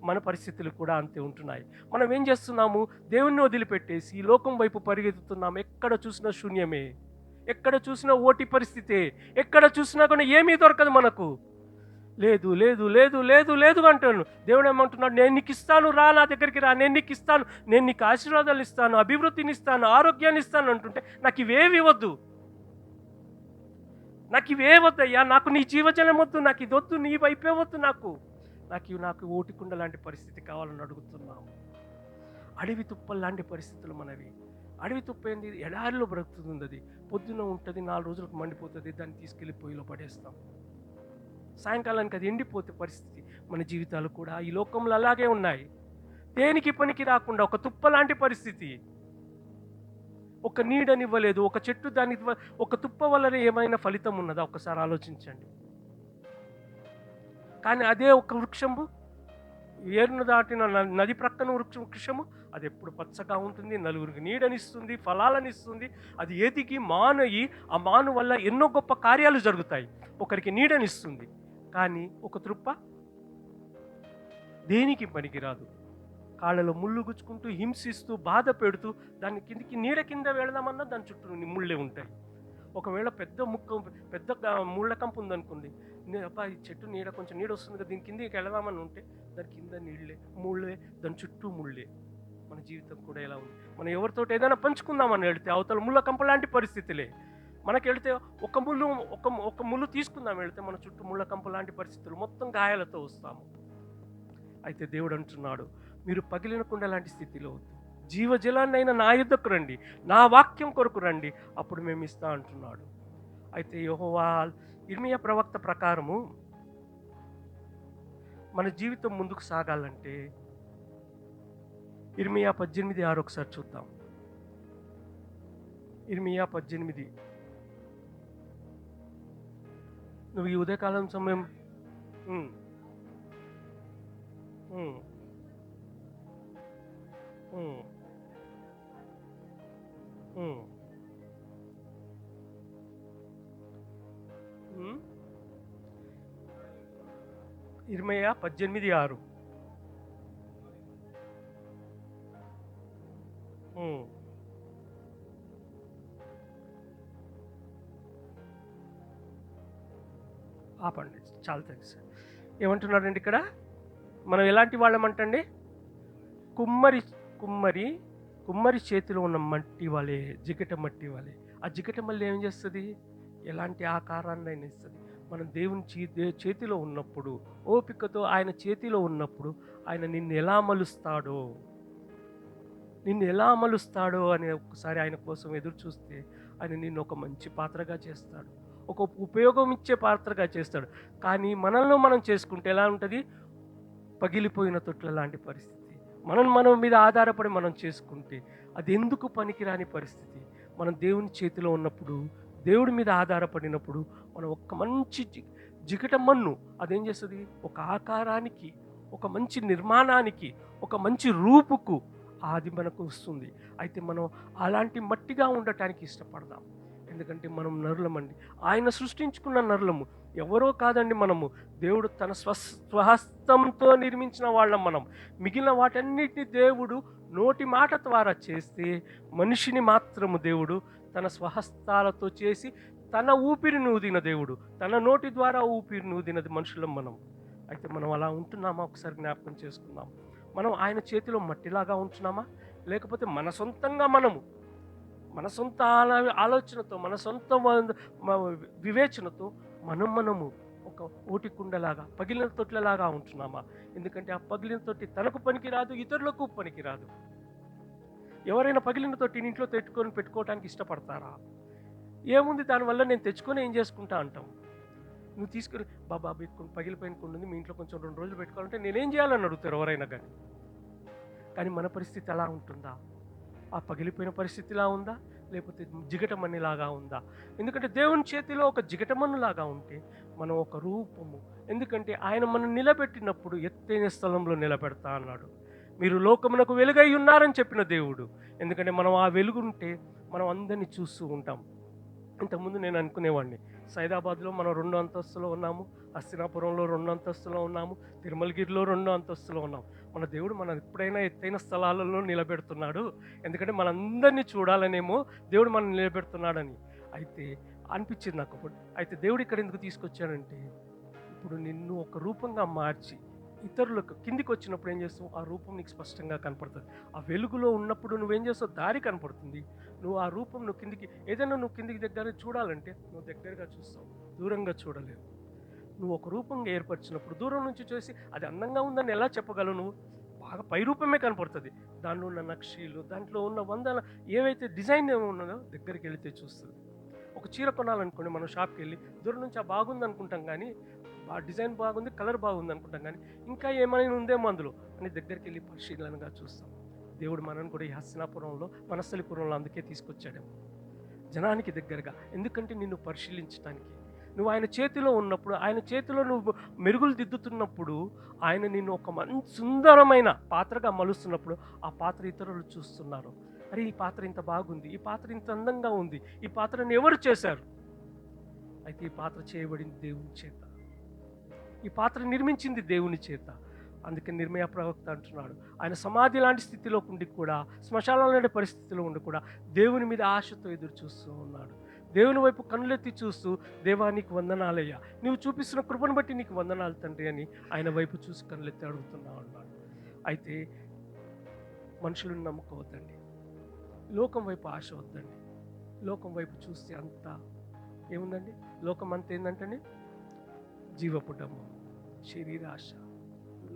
మన పరిస్థితులు కూడా అంతే ఉంటున్నాయి. మనం ఏం చేస్తున్నాము? దేవుణ్ణి వదిలిపెట్టేసి ఈ లోకం వైపు పరిగెత్తుతున్నాము. ఎక్కడ చూసినా శూన్యమే. ఎక్కడ చూసినా ఓటి పరిస్థితే, ఎక్కడ చూసినా కూడా ఏమీ దొరకదు మనకు. లేదు లేదు లేదు లేదు లేదు అంటాను. దేవుడు ఏమంటున్నాడు, నేను నీకు ఇస్తాను, రా నా దగ్గరికి రా, నేను నీకు ఇస్తాను, నేను నీకు ఆశీర్వాదాలు ఇస్తాను, అభివృద్ధిని ఇస్తాను, ఆరోగ్యాన్ని ఇస్తాను అంటుంటే నాకు ఇవేవి వద్దు, నాకు ఇవే వద్దయ్యా, నాకు నీ జీవజలం వద్దు, నాకు ఇది వద్దు, నీ వైపే వద్దు, నాకు ఓటికుండ లాంటి పరిస్థితి కావాలని అడుగుతున్నాము. అడవి తుప్పలు లాంటి పరిస్థితులు మనవి. అడవి తుప్ప ఏంది, ఎడారిలో బ్రతుకుతుంది. అది పొద్దున ఉంటుంది, 4 రోజులకు మండిపోతుంది, దాన్ని తీసుకెళ్ళి పొయ్యిలో పడేస్తాం. సాయంకాలానికి అది ఎండిపోతే పరిస్థితి. మన జీవితాలు కూడా ఈ లోకంలో అలాగే ఉన్నాయి. దేనికి పనికి రాకుండా ఒక తుప్ప లాంటి పరిస్థితి. ఒక నీడనివ్వలేదు, ఒక చెట్టు ఒక తుప్ప వల్ల ఏమైనా ఫలితం ఉన్నదా ఒకసారి ఆలోచించండి. కానీ అదే ఒక వృక్షము, ఏరును దాటిన నది ప్రక్కన వృక్షము, అది ఎప్పుడు పచ్చగా ఉంటుంది, నలుగురికి నీడనిస్తుంది, ఫలాలనిస్తుంది. అది ఎదిగి మానయి, ఆ మాను వల్ల ఎన్నో గొప్ప కార్యాలు జరుగుతాయి. ఒకరికి నీడనిస్తుంది. కానీ ఒక తుప్ప దేనికి పనికిరాదు. కాళ్ళలో ముళ్ళు గుచ్చుకుంటూ, హింసిస్తూ, బాధ పెడుతూ, దాని కిందికి నీడ కింద వెళదామన్నా దాని చుట్టూ ముళ్ళే ఉంటాయి. ఒకవేళ పెద్ద ముళ్ళ కంపు ఉందనుకోండి, అబ్బా ఈ చెట్టు నీడ, కొంచెం నీడ వస్తుంది కదా, దీని కిందకి వెళదామని ఉంటే దాని కింద ముళ్ళే, దాని చుట్టూ ముళ్ళే. మన జీవితం కూడా ఎలా ఉంది. మనం ఎవరితో ఏదైనా పంచుకుందామని వెళితే అవతల ముళ్ళ కంప లాంటి పరిస్థితులే. మనకి వెళితే ఒక ముళ్ళు తీసుకుందాం వెళితే మన చుట్టూ ముళ్ళ కంప లాంటి పరిస్థితులు, మొత్తం గాయాలతో వస్తాము. అయితే దేవుడు అంటున్నాడు, మీరు పగిలిన కుండ లాంటి స్థితిలో వద్దు, జీవజలాన్నైనా నా యుద్ధకు రండి, నా వాక్యం కొరకు రండి, అప్పుడు మేము ఇస్తా అంటున్నాడు. అయితే యెహోవా ఇర్మియా ప్రవక్త ప్రకారము మన జీవితం ముందుకు సాగాలంటే ఇర్మియా 18:6 ఒకసారి చూద్దాం. ఇర్మియా 18. నువ్వు ఈ ఉదయకాలం సమయం ఇర్మియా 18:6. ఆపండి, చాలా థ్యాంక్స్. ఏమంటున్నాడండి ఇక్కడ, మనం ఎలాంటి వాళ్ళమంటండి, కుమ్మరి చేతిలో ఉన్న మట్టి వలె, జిగట మట్టి వలె. ఆ జిగట మళ్ళీ ఏం చేస్తుంది, ఎలాంటి ఆకారాన్ని అయినా ఇస్తుంది. మనం దేవుని చేతిలో ఉన్నప్పుడు, ఓపికతో ఆయన చేతిలో ఉన్నప్పుడు, ఆయన నిన్ను ఎలా మలుస్తాడో అని ఒకసారి ఆయన కోసం ఎదురు చూస్తే, ఆయన నిన్ను ఒక మంచి పాత్రగా చేస్తాడు, ఒక ఉపయోగం ఇచ్చే పాత్రగా చేస్తాడు. కానీ మనల్ని మనం చేసుకుంటే ఎలా ఉంటుంది, పగిలిపోయిన తొట్ల లాంటి పరిస్థితి. మన మీద ఆధారపడి మనం చేసుకుంటే అది ఎందుకు పనికిరాని పరిస్థితి. మనం దేవుని చేతిలో ఉన్నప్పుడు, దేవుడి మీద ఆధారపడినప్పుడు, మనం ఒక మంచి జిగట మన్ను అదేం చేస్తుంది, ఒక ఆకారానికి, ఒక మంచి నిర్మాణానికి, ఒక మంచి రూపుకు అది మనకు వస్తుంది. అయితే మనం అలాంటి మట్టిగా ఉండటానికి ఇష్టపడదాం. ఎందుకంటే మనం నరులమండి, ఆయన సృష్టించుకున్న నరులము, ఎవరో కాదండి మనము. దేవుడు తన స్వహస్తంతో నిర్మించిన వాళ్ళం మనం. మిగిలిన వాటన్నిటిని దేవుడు నోటి మాట ద్వారా చేస్తే, మనిషిని మాత్రము దేవుడు తన స్వహస్తాలతో చేసి తన ఊపిరిని ఊదిన దేవుడు, తన నోటి ద్వారా ఊపిరిని ఊదినది మనుషులం మనం. అయితే మనం అలా ఉంటున్నామా ఒకసారి జ్ఞాపకం చేసుకుందాం. మనం ఆయన చేతిలో మట్టిలాగా ఉంటున్నామా, లేకపోతే మన సొంతంగా మన సొంత ఆలోచనతో, మన సొంత వివేచనతో మనము ఒక ఓటి కుండలాగా, పగిలిన తొట్లలాగా ఉంటున్నామా? ఎందుకంటే ఆ పగిలిన తొట్టి తనకు పనికిరాదు, ఇతరులకు పనికిరాదు. ఎవరైనా పగిలిన తొట్టిని ఇంట్లో పెట్టుకోవడానికి ఇష్టపడతారా? ఏముంది దానివల్ల, నేను తెచ్చుకొని ఏం చేసుకుంటా అంటాం. నువ్వు తీసుకొని బాబా పగిలిపోయిన కుండ ఉంది, మీ ఇంట్లో కొంచెం 2 రోజులు పెట్టుకోవాలంటే నేనేం చేయాలని అడుగుతారు ఎవరైనా. కానీ మన పరిస్థితి ఎలా ఉంటుందా? ఆ పగిలిపోయిన పరిస్థితిలా ఉందా, లేకపోతే జిగటమన్నిలాగా ఉందా? ఎందుకంటే దేవుని చేతిలో ఒక జిగటమన్నులాగా ఉంటే మనం ఒక రూపము. ఎందుకంటే ఆయన మనం నిలబెట్టినప్పుడు ఎత్తైన స్థలంలో నిలబెడతా అన్నాడు. మీరు లోకమునకు వెలుగై ఉన్నారని చెప్పిన దేవుడు. ఎందుకంటే మనం ఆ వెలుగుంటే మనం అందరినీ చూస్తూ ఉంటాం. ఇంతకుముందు నేను అనుకునేవాడిని, సైదాబాద్లో మనం 2 అంతస్తులో ఉన్నాము, హస్తినాపురంలో 2 అంతస్తులో ఉన్నాము, తిరుమలగిరిలో 2 అంతస్తులో ఉన్నాము. మన దేవుడు మనం ఎప్పుడైనా ఎత్తైన స్థలాలలో నిలబెడుతున్నాడు. ఎందుకంటే మనందరినీ చూడాలనేమో దేవుడు మనం నిలబెడుతున్నాడని. అయితే అనిపించింది నాకు అప్పుడు. అయితే దేవుడు ఇక్కడ ఎందుకు తీసుకొచ్చాడంటే, ఇప్పుడు నిన్ను ఒక రూపంగా మార్చి ఇతరులకు కిందికి వచ్చినప్పుడు ఏం చేస్తావు, ఆ రూపం నీకు స్పష్టంగా కనపడుతుంది. ఆ వెలుగులో ఉన్నప్పుడు నువ్వేం చేస్తావు, దారి కనపడుతుంది. నువ్వు ఆ రూపం నువ్వు కిందికి ఏదైనా నువ్వు కిందికి దగ్గర చూడాలంటే నువ్వు దగ్గరగా చూస్తావు, దూరంగా చూడలేవు. నువ్వు ఒక రూపంగా ఏర్పరిచినప్పుడు దూరం నుంచి చూసి అది అందంగా ఉందని ఎలా చెప్పగలవు నువ్వు? బాగా పై రూపమే కనపడుతుంది. దానిలో ఉన్న నక్షీలు, దాంట్లో ఉన్న వందల ఏవైతే డిజైన్ ఏమి ఉన్నదో దగ్గరికి వెళితే చూస్తుంది. ఒక చీర కొనాలనుకోండి, మనం షాప్కి వెళ్ళి దూరం నుంచి ఆ బాగుంది అనుకుంటాం కానీ, ఆ డిజైన్ బాగుంది, కలర్ బాగుంది అనుకుంటాం కానీ, ఇంకా ఏమైనా ఉందేమో అందులో అని దగ్గరికి వెళ్ళి పరిశీలనగా చూస్తాం. దేవుడు మనల్ని కూడా ఈ హస్తినాపురంలో, వనస్థలిపురంలో అందుకే తీసుకొచ్చాడేమో, జనానికి దగ్గరగా. ఎందుకంటే నిన్ను పరిశీలించడానికి. నువ్వు ఆయన చేతిలో ఉన్నప్పుడు, ఆయన చేతిలో నువ్వు మెరుగులు దిద్దుతున్నప్పుడు, ఆయన నిన్ను ఒక మంచి సుందరమైన పాత్రగా మలుస్తున్నప్పుడు ఆ పాత్ర ఇతరులు చూస్తున్నారు. అరే, ఈ పాత్ర ఇంత బాగుంది, ఈ పాత్ర ఇంత అందంగా ఉంది, ఈ పాత్రను ఎవరు చేశారు? అయితే ఈ పాత్ర చేయబడింది దేవుని చేత, ఈ పాత్ర నిర్మించింది దేవుని చేత. అందుకే నిర్మయ ప్రవక్త అంటున్నాడు, ఆయన సమాధి లాంటి స్థితిలో ఉండి కూడా, శ్మశానం లాంటి పరిస్థితిలో ఉండి కూడా దేవుని మీద ఆశతో ఎదురు చూస్తూ ఉన్నాడు. దేవుని వైపు కన్నులెత్తి చూస్తూ, దేవా నీకు వందనాలయ్యా, నువ్వు చూపిస్తున్న కృపను బట్టి నీకు వందనాలు తండ్రి అని ఆయన వైపు చూసి కన్నులెత్తి అడుగుతున్నావు అన్నాడు. అయితే మనుషులను నమ్ముకోవద్దండి, లోకం వైపు ఆశ వద్దండి. లోకం వైపు చూస్తే అంతా ఏముందండి, లోకం అంతా ఏంటంటే జీవపుటము, శరీరాశ,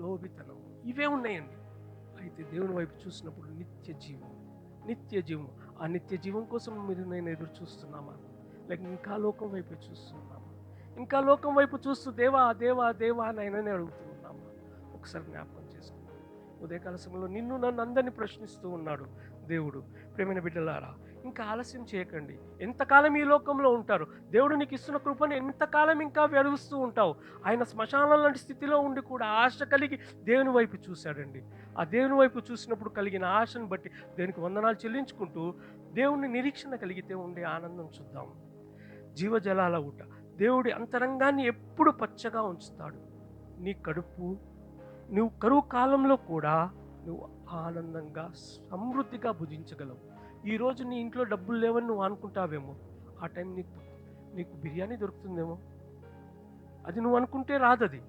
లోభితనం, ఇవే ఉన్నాయండి. అయితే దేవుని వైపు చూసినప్పుడు నిత్య జీవం, నిత్య జీవం. ఆ నిత్య జీవం కోసం మీరు నేను ఎదురు చూస్తున్నామా, లేక ఇంకా లోకం వైపు చూస్తున్నామా? ఇంకా లోకం వైపు చూస్తూ దేవా దేవా దేవా అని ఆయననే అడుగుతూ ఉన్నామా? ఒకసారి జ్ఞాపకం చేసుకున్నాం. ఉదయకాల సమయంలో నిన్ను నన్ను అందరినీ ప్రశ్నిస్తూ ఉన్నాడు దేవుడు. ప్రేమైన బిడ్డలారా, ఇంకా ఆలస్యం చేయకండి. ఎంతకాలం ఈ లోకంలో ఉంటారు? దేవుడు నీకు ఇస్తున్న కృపను ఎంతకాలం ఇంకా వెలుగుస్తూ ఉంటావు? ఆయన శ్మశానం లాంటి స్థితిలో ఉండి కూడా ఆశ కలిగి దేవుని వైపు చూశాడండి. ఆ దేవుని వైపు చూసినప్పుడు కలిగిన ఆశను బట్టి దేవునికి వందనాలు చెల్లించుకుంటూ దేవుని నిరీక్షణ కలిగితే ఉండే ఆనందం చూద్దాం. జీవజలాల ఊట, దేవుడి అంతరంగాన్ని ఎప్పుడు పచ్చగా ఉంచుతాడు. నీ కడుపు, నువ్వు కరువు కాలంలో కూడా నువ్వు ఆనందంగా సమృద్ధిగా భుజించగలవు. ఈరోజు నీ ఇంట్లో డబ్బులు లేవని నువ్వు అనుకుంటావేమో, ఆ టైం నీకు బిర్యానీ దొరుకుతుందేమో. అది నువ్వు అనుకుంటే రాదది.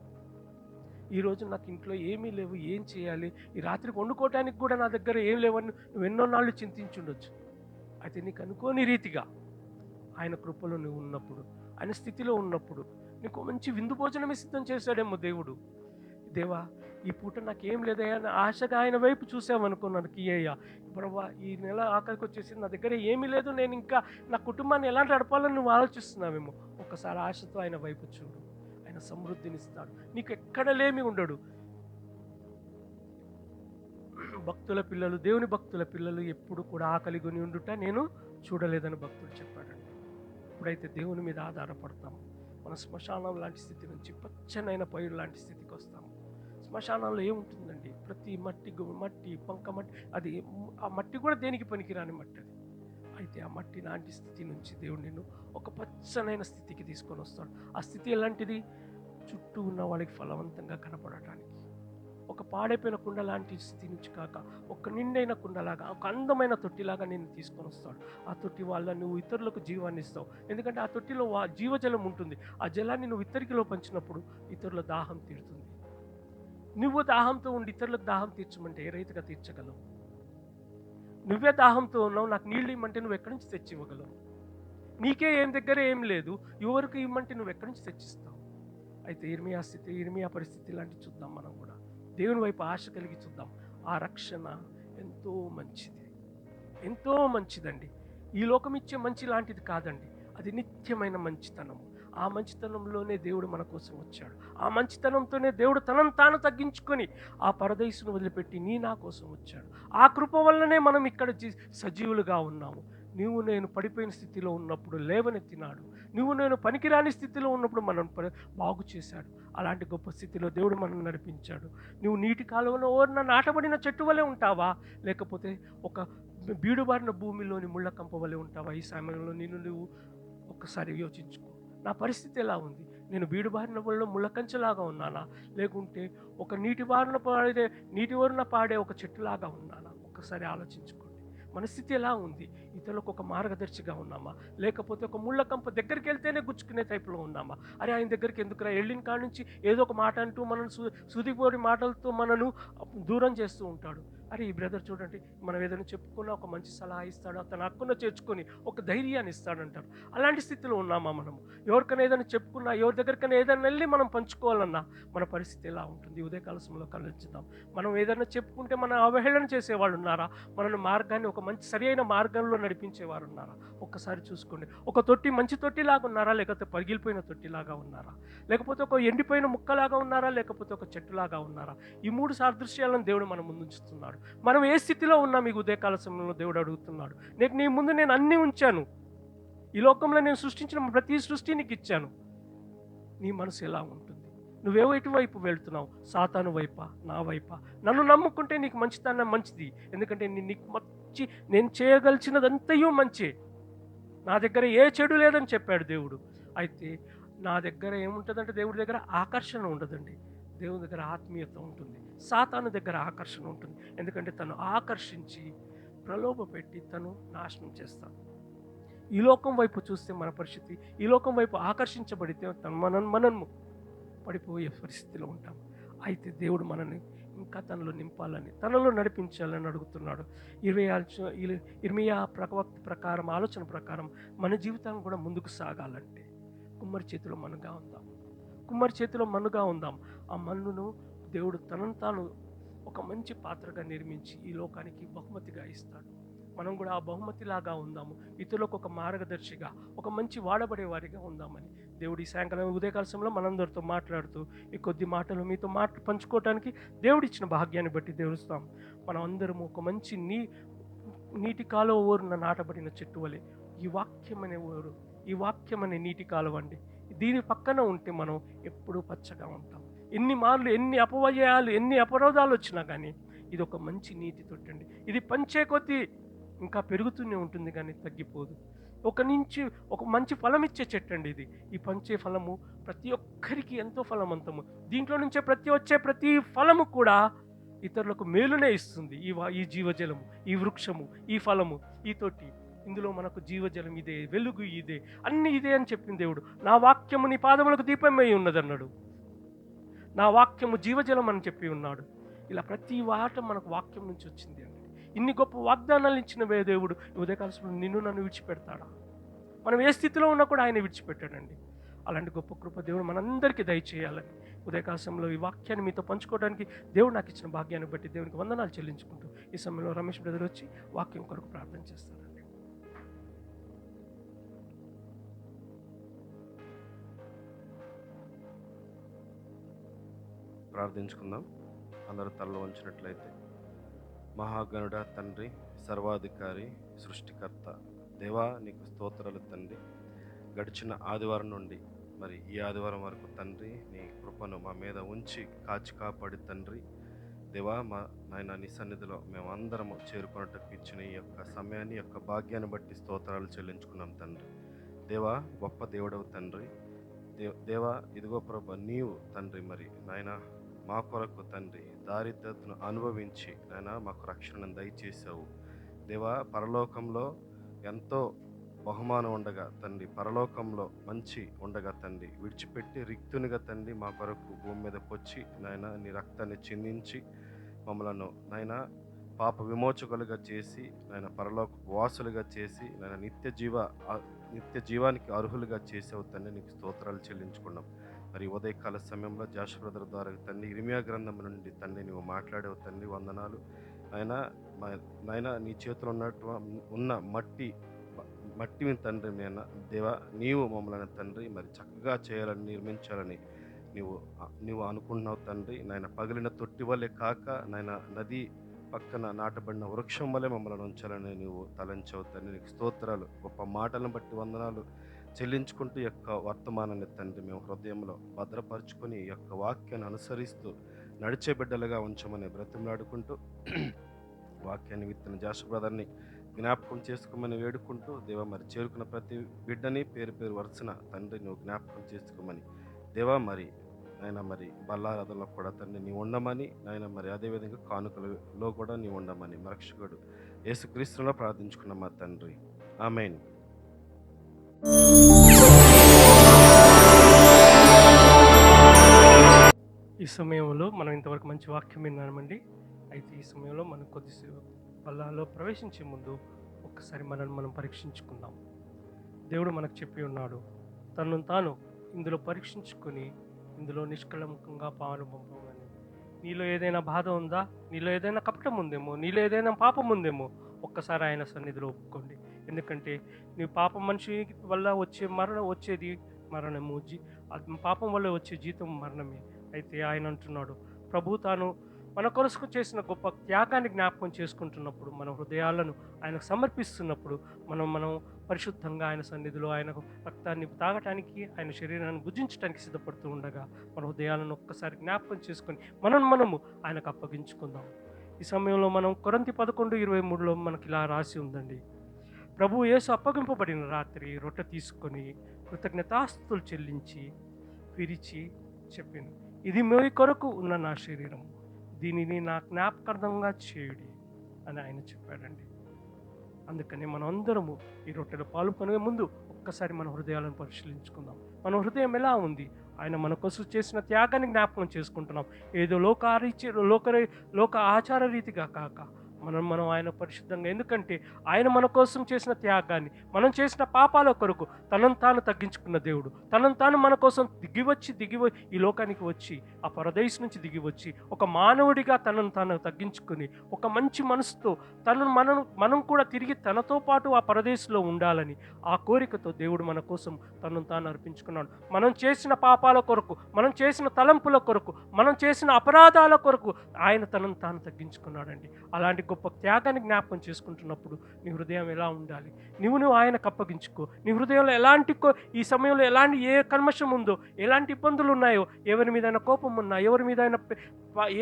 ఈరోజు నాకు ఇంట్లో ఏమీ లేవు, ఏం చేయాలి, ఈ రాత్రికి వండుకోవటానికి కూడా నా దగ్గర ఏం లేవని నువ్వు ఎన్నో నాళ్ళు చింతించుండొచ్చు. అయితే నీకు అనుకోని రీతిగా ఆయన కృపలో నువ్వు ఉన్నప్పుడు, ఆయన స్థితిలో ఉన్నప్పుడు నీకు మంచి విందు భోజనమే సిద్ధం చేశాడేమో దేవుడు. దేవా, ఈ పూట నాకేం లేదయ్యా అని ఆశగా ఆయన వైపు చూసామనుకో, నాకు ఇయ్యయ్యా ప్రభా, ఈ నెల ఆఖరికి వచ్చేసి నా దగ్గర ఏమీ లేదు, నేను ఇంకా నా కుటుంబాన్ని ఎలా నడపాలని నువ్వు ఆలోచిస్తున్నావేమో, ఒక్కసారి ఆశతో ఆయన వైపు చూడు. ఆయన సమృద్ధినిస్తాడు, నీకు ఎక్కడ లేమి ఉండడు. భక్తుల పిల్లలు, దేవుని భక్తుల పిల్లలు ఎప్పుడు కూడా ఆకలి కొని ఉండుట నేను చూడలేదని భక్తుడు చెప్పాడండి. ఎప్పుడైతే దేవుని మీద ఆధారపడతాము, మన శ్మశానం లాంటి స్థితి నుంచి పచ్చనైన పైరు లాంటి స్థితికి వస్తాము. శ్మశానంలో ఏముంటుందండి? ప్రతి మట్టి పంక మట్టి, అది ఆ మట్టి కూడా దేనికి పనికిరాని మట్టి అది. అయితే ఆ మట్టి లాంటి స్థితి నుంచి దేవుడు నిన్ను ఒక పచ్చనైన స్థితికి తీసుకొని వస్తాడు. ఆ స్థితి ఎలాంటిది? చుట్టూ ఉన్న వాళ్ళకి ఫలవంతంగా కనపడటానికి. ఒక పాడైపోయిన కుండ లాంటి స్థితి నుంచి కాక, ఒక నిండైన కుండలాగా, ఒక అందమైన తొట్టిలాగా నిన్ను తీసుకొని వస్తాడు. ఆ తొట్టి వల్ల నువ్వు ఇతరులకు జీవాన్ని ఇస్తావు. ఎందుకంటే ఆ తొట్టిలో జీవజలం ఉంటుంది. ఆ జలాన్ని నువ్వు ఇతరులలో పంచినప్పుడు ఇతరుల దాహం తీరుతుంది. నువ్వు దాహంతో ఉండి ఇతరులకు దాహం తీర్చమంటే ఏ రైతుగా తీర్చగలవు? నువ్వే దాహంతో ఉన్నావు, నాకు నీళ్ళు ఇమ్మంటే నువ్వు ఎక్కడి నుంచి తెచ్చి ఇవ్వగలవు? నీకే ఏం దగ్గర ఏం లేదు, ఎవరికి ఇమ్మంటే నువ్వు ఎక్కడి నుంచి తెచ్చిస్తావు? అయితే ఇర్మియా పరిస్థితి లాంటివి చూద్దాం. మనం కూడా దేవుని వైపు ఆశ కలిగి చూద్దాం. ఆ రక్షణ ఎంతో మంచిది, ఎంతో మంచిదండి. ఈ లోకం ఇచ్చే మంచి లాంటిది కాదండి, అది నిత్యమైన మంచితనము. ఆ మంచితనంలోనే దేవుడు మన కోసం వచ్చాడు. ఆ మంచితనంతోనే దేవుడు తనను తాను తగ్గించుకొని ఆ పరదేశును వదిలిపెట్టి నా కోసం వచ్చాడు. ఆ కృప వల్లనే మనం ఇక్కడ సజీవులుగా ఉన్నాము. నువ్వు నేను పడిపోయిన స్థితిలో ఉన్నప్పుడు లేవనెత్తినాడు. నువ్వు నేను పనికిరాని స్థితిలో ఉన్నప్పుడు మనం బాగు చేశాడు. అలాంటి గొప్ప స్థితిలో దేవుడు మనం నడిపించాడు. నువ్వు నీటి కాలువలో ఓరిన నాటబడిన చెట్టు వలె ఉంటావా, లేకపోతే ఒక బీడుబారిన భూమిలోని ముళ్ళ కంప వలె ఉంటావా? ఈ సమయంలో నువ్వు ఒక్కసారి యోచించుకో. నా పరిస్థితి ఎలా ఉంది? నేను బీడుబారిన వల్ల ముళ్ళకంచెలాగా ఉన్నానా, లేకుంటే ఒక నీటి ఒరున పాడే ఒక చెట్టులాగా ఉన్నానా? ఒక్కసారి ఆలోచించుకోండి. మన స్థితి ఎలా ఉంది? ఇతరులకు ఒక మార్గదర్శిగా ఉన్నామా? లేకపోతే ఒక ముళ్ళ కంప దగ్గరికి వెళ్తేనే గుచ్చుకునే టైప్‌లో ఉన్నామా? అరే! ఆయన దగ్గరికి ఎందుకురా ఎళ్ళిన కాడ నుంచి ఏదో ఒక మాట అంటూ మనల్ని సూదిపోని మాటలతో మనను దూరం చేస్తూ ఉంటాడు. అరే! ఈ బ్రదర్ చూడండి మనం ఏదైనా చెప్పుకున్నా ఒక మంచి సలహా ఇస్తాడు. తన హక్కున చేర్చుకొని ఒక ధైర్యాన్ని ఇస్తాడంటారు. అలాంటి స్థితిలో ఉన్నామా మనము? ఎవరికైనా ఏదైనా చెప్పుకున్నా, ఎవరి దగ్గరికైనా ఏదైనా వెళ్లి మనం పంచుకోవాలన్నా మన పరిస్థితి ఎలా ఉంటుంది? ఈ ఉదయకాల సమయంలో ఆలోచిద్దాం. మనం ఏదైనా చెప్పుకుంటే మన అవహేళన చేసేవాళ్ళు ఉన్నారా? మనల్ని మార్గాన్ని ఒక మంచి సరియైన మార్గంలో నడిపించేవారు ఉన్నారా? ఒక్కసారి చూసుకోండి. ఒక తొట్టి మంచి తొట్టిలాగా ఉన్నారా? లేకపోతే పగిలిపోయిన తొట్టిలాగా ఉన్నారా? లేకపోతే ఒక ఎండిపోయిన ముక్కలాగా ఉన్నారా? లేకపోతే ఒక చెట్టులాగా ఉన్నారా? ఈ 3 సాదృశ్యాలను దేవుడు మన ముందుంచుతున్నాడు. మనం ఏ స్థితిలో ఉన్నాం ఈ ఉదయకాల సమయంలో దేవుడు అడుగుతున్నాడు. నీ ముందు నేను అన్నీ ఉంచాను. ఈ లోకంలో నేను సృష్టించిన ప్రతి సృష్టి నీకిచ్చాను. నీ మనసు ఎలా ఉంటుంది? నువ్వే ఎటువైపు వెళ్తున్నావు? సాతాను వైపా? నా వైపా? నన్ను నమ్ముకుంటే నీకు మంచితనం మంచిది. ఎందుకంటే నీకు నేను చేయగలిచినదంతయు మంచే. నా దగ్గర ఏ చెడు లేదని చెప్పాడు దేవుడు. అయితే నా దగ్గర ఏముంటదంటే దేవుడి దగ్గర ఆకర్షణ ఉండదండి. దేవుని దగ్గర ఆత్మీయత ఉంటుంది. సాతాను దగ్గర ఆకర్షణ ఉంటుంది. ఎందుకంటే తను ఆకర్షించి ప్రలోభపెట్టి తను నాశనం చేస్తాడు. ఈ లోకం వైపు చూస్తే మన పరిస్థితి, ఈ లోకం వైపు ఆకర్షించబడితే మనము పడిపోయే పరిస్థితిలో ఉంటాం. అయితే దేవుడు మనల్ని ఇంకా తనలో నింపాలని, తనలో నడిపించాలని అడుగుతున్నాడు. ఇర్మియా ప్రవక్త ప్రకారం, ఆలోచన ప్రకారం మన జీవితం కూడా ముందుకు సాగాలంటే కుమ్మరి చేతిలో మన్నుగా ఉందాం. కుమ్మరి చేతిలో మన్నుగా ఉందాం. ఆ మన్నును దేవుడు తనను తాను ఒక మంచి పాత్రగా నిర్మించి ఈ లోకానికి బహుమతిగా ఇస్తాడు. మనం కూడా ఆ బహుమతిలాగా ఉందాము. ఇతరులకు ఒక మార్గదర్శిగా, ఒక మంచి వాడబడే వారిగా ఉందామని దేవుడు ఈ సాయంకాలం ఉదయకాల సమయంలో మనందరితో మాట్లాడుతూ ఈ కొద్ది మాటలు మీతో పంచుకోవటానికి దేవుడిచ్చిన భాగ్యాన్ని బట్టి దేవుస్తాం. మనం అందరము ఒక మంచి నీటి కాలువ ఓరున నాటబడిన చెట్టు వలె ఈ వాక్యం అనే ఓరు, ఈ వాక్యం అనే నీటి కాలువ అండి. దీని పక్కన ఉంటే మనం ఎప్పుడూ పచ్చగా ఉంటాం. ఎన్ని మార్లు, ఎన్ని అపవ్యయాలు, ఎన్ని అపరోధాలు వచ్చినా కానీ ఇది ఒక మంచి నీటి తొట్టండి. ఇది పంచే కొద్దీ ఇంకా పెరుగుతూనే ఉంటుంది కానీ తగ్గిపోదు. ఒక మంచి ఫలం ఇచ్చే చెట్టు అండి ఇది. ఈ పంచే ఫలము ప్రతి ఒక్కరికి ఎంతో ఫలవంతము. దీంట్లో నుంచే వచ్చే ప్రతి ఫలము కూడా ఇతరులకు మేలునే ఇస్తుంది. ఈ జీవజలము, ఈ వృక్షము, ఈ ఫలము, ఈ తొట్టి, ఇందులో మనకు జీవజలం ఇదే, వెలుగు ఇదే, అన్ని ఇదే అని చెప్పింది దేవుడు. నా వాక్యము నీ పాదములకు దీపమై ఉన్నదన్నాడు. నా వాక్యము జీవజలం అని చెప్పి ఉన్నాడు. ఇలా ప్రతి వాట మనకు వాక్యం నుంచి వచ్చింది అండి. ఇన్ని గొప్ప వాగ్దానాలు ఇచ్చిన దేవుడు ఉదయకాల సమయంలో నిన్ను నన్ను విడిచిపెడతాడా? మనం ఏ స్థితిలో ఉన్నా కూడా ఆయన విడిచిపెట్టాడండి. అలాంటి గొప్ప కృప దేవుడు మనందరికీ దయచేయాలని ఉదయకాల సమయంలో ఈ వాక్యాన్ని మీతో పంచుకోవడానికి దేవుడు నాకు ఇచ్చిన భాగ్యాన్ని బట్టి దేవునికి వందనాలు చెల్లించుకుంటూ ఈ సమయంలో రమేష్ బ్రదర్ వచ్చి వాక్యం కొరకు ప్రార్థన చేస్తారండి. ప్రార్థించుకుందాం. అందరూ తలలో ఉంచినట్లయితే. మహాగణుడ తండ్రి, సర్వాధికారి, సృష్టికర్త దేవా, నీకు స్తోత్రాలు తండ్రి. గడిచిన ఆదివారం నుండి మరి ఈ ఆదివారం వరకు తండ్రి నీ కృపను మా మీద ఉంచి కాచి కాపాడి తండ్రి దేవా, మా నాయన నీ సన్నిధిలో మేమందరము చేరుకున్నట్టుకు ఇచ్చిన ఈ యొక్క సమయాన్ని, యొక్క భాగ్యాన్ని బట్టి స్తోత్రాలు చెల్లించుకున్నాం తండ్రి. దేవా, గొప్ప దేవుడవు తండ్రి. దేవా, ఇదిగో ప్రభు, నీవు తండ్రి మరి నాయన మా కొరకు తండ్రి దారిద్రతను అనుభవించి నాయన మాకు రక్షణను దయచేసావు. దేవా, పరలోకంలో ఎంతో బహుమానం ఉండగా తండ్రి, పరలోకంలో మంచి ఉండగా తండ్రి విడిచిపెట్టి రిక్తునిగా తండ్రి మా కొరకు భూమి మీదకి వచ్చి నాయన నీ రక్తాన్ని చిందించి మమ్మలను నాయన పాప విమోచకులుగా చేసి నాయన పరలోక వాసులుగా చేసి నాయన నిత్య జీవానికి అర్హులుగా చేసావు తండ్రి. నీకు స్తోత్రాలు చెల్లించుకున్నాం. మరి ఉదయకాల సమయంలో జాష్ బ్రదర్ ద్వారా తండ్రి ఇర్మియా గ్రంథం నుండి తండ్రి నువ్వు మాట్లాడేవు తండ్రి. వందనాలు నాయన నీ చేతిలో ఉన్న మట్టిని తండ్రి నేను దేవా, నీవు మమ్మల్ని తండ్రి మరి చక్కగా చేయాలని, నిర్మించాలని నీవు అనుకుంటున్నావు తండ్రి. నాయన పగిలిన తొట్టి వల్లే కాక నాయన నది పక్కన నాటబడిన వృక్షం వల్లే మమ్మల్ని ఉంచాలని నీవు తలంచావు తండ్రి. నీకు స్తోత్రాలు. గొప్ప మాటలను బట్టి వందనాలు చెల్లించుకుంటూ యొక్క వర్తమానాన్ని తండ్రి మేము హృదయంలో భద్రపరుచుకొని ఈ యొక్క వాక్యాన్ని అనుసరిస్తూ నడిచే బిడ్డలుగా ఉంచమని బ్రతిమలాడుకుంటూ వాక్యాన్ని విత్తన జాష్ బ్రదర్ని జ్ఞాపకం చేసుకోమని వేడుకుంటూ దేవా, మరి చేరుకున్న ప్రతి బిడ్డని పేరు పేరు వరుసన తండ్రి నువ్వు జ్ఞాపకం చేసుకోమని దేవా, మరి నాయన మరి బల్లారాధనలో కూడా తండ్రి నీవు ఉండమని నాయన మరి అదేవిధంగా కానుకలలో కూడా నీవు ఉండమని రక్షకుడు యేసుక్రీస్తులో ప్రార్థించుకున్న మా తండ్రి. ఆమేన్. ఈ సమయంలో మనం ఇంతవరకు మంచి వాక్యం విన్నామండి. అయితే ఈ సమయంలో మనం కొద్దిసేపు పల్లాలో ప్రవేశించే ముందు ఒక్కసారి మనల్ని మనం పరీక్షించుకుందాం. దేవుడు మనకు చెప్పి ఉన్నాడు, తనను తాను ఇందులో పరీక్షించుకొని ఇందులో నిష్కళంకంగా పాలు పంపమని. నీలో ఏదైనా బాధ ఉందా? నీలో ఏదైనా కపటం ఉందేమో, నీలో ఏదైనా పాపం ఉందేమో ఒక్కసారి ఆయన సన్నిధిలో ఒప్పుకోండి. ఎందుకంటే నీ పాపం మనిషి వల్ల వచ్చేది మరణము, పాపం వల్ల వచ్చే జీతం మరణమే. అయితే ఆయన అంటున్నాడు, ప్రభు తాను మన కొరకు చేసిన గొప్ప త్యాగాన్ని జ్ఞాపకం చేసుకుంటున్నప్పుడు, మన హృదయాలను ఆయనకు సమర్పిస్తున్నప్పుడు, మనం పరిశుద్ధంగా ఆయన సన్నిధిలో ఆయన రక్తాన్ని తాగటానికి, ఆయన శరీరాన్ని భుజించడానికి సిద్ధపడుతూ ఉండగా మన హృదయాలను ఒక్కసారి జ్ఞాపకం చేసుకొని మనము ఆయనకు అప్పగించుకుందాం. ఈ సమయంలో మనం కొరింథీ 11:23లో మనకి ఇలా రాసి ఉందండి, ప్రభు యేసు అప్పగింపబడిన రాత్రి రొట్టె తీసుకొని కృతజ్ఞతాస్తుతులు చెల్లించి విరిచి చెప్పాను, ఇది మీ కొరకు ఉన్న నా శరీరం, దీనిని నా జ్ఞాపకార్థంగా చేయుడి అని ఆయన చెప్పాడండి. అందుకని మనం అందరము ఈ రొట్టెలో పాల్గొనే ముందు ఒక్కసారి మన హృదయాలను పరిశీలించుకుందాం. మన హృదయం ఎలా ఉంది? ఆయన మన కోసం చేసిన త్యాగాన్ని జ్ఞాపకం చేసుకుంటున్నాం. ఏదో లోక ఆచార రీతిగా కాక మనం ఆయన పరిశుద్ధంగా, ఎందుకంటే ఆయన మన కోసం చేసిన త్యాగాన్ని, మనం చేసిన పాపాల కొరకు తనను తాను తగ్గించుకున్న దేవుడు, తనను తాను మన కోసం దిగి ఈ లోకానికి వచ్చి, ఆ పరదేశ్ నుంచి దిగి వచ్చి ఒక మానవుడిగా తనను తాను తగ్గించుకుని ఒక మంచి మనసుతో మనం కూడా తిరిగి తనతో పాటు ఆ పరదేశంలో ఉండాలని ఆ కోరికతో దేవుడు మన కోసం తనను తాను అర్పించుకున్నాడు. మనం చేసిన పాపాల కొరకు, మనం చేసిన తలంపుల కొరకు, మనం చేసిన అపరాధాల కొరకు ఆయన తనను తాను తగ్గించుకున్నాడండి. అలాంటి గొప్ప త్యాగాన్ని జ్ఞాపకం చేసుకుంటున్నప్పుడు నీ హృదయం ఎలా ఉండాలి? నువ్వు ఆయనకు అప్పగించుకో. నీ హృదయంలో ఈ సమయంలో ఏ కల్మషం ఉందో, ఎలాంటి ఇబ్బందులు ఉన్నాయో, ఎవరి మీదైనా కోపం ఉన్నా, ఎవరి మీద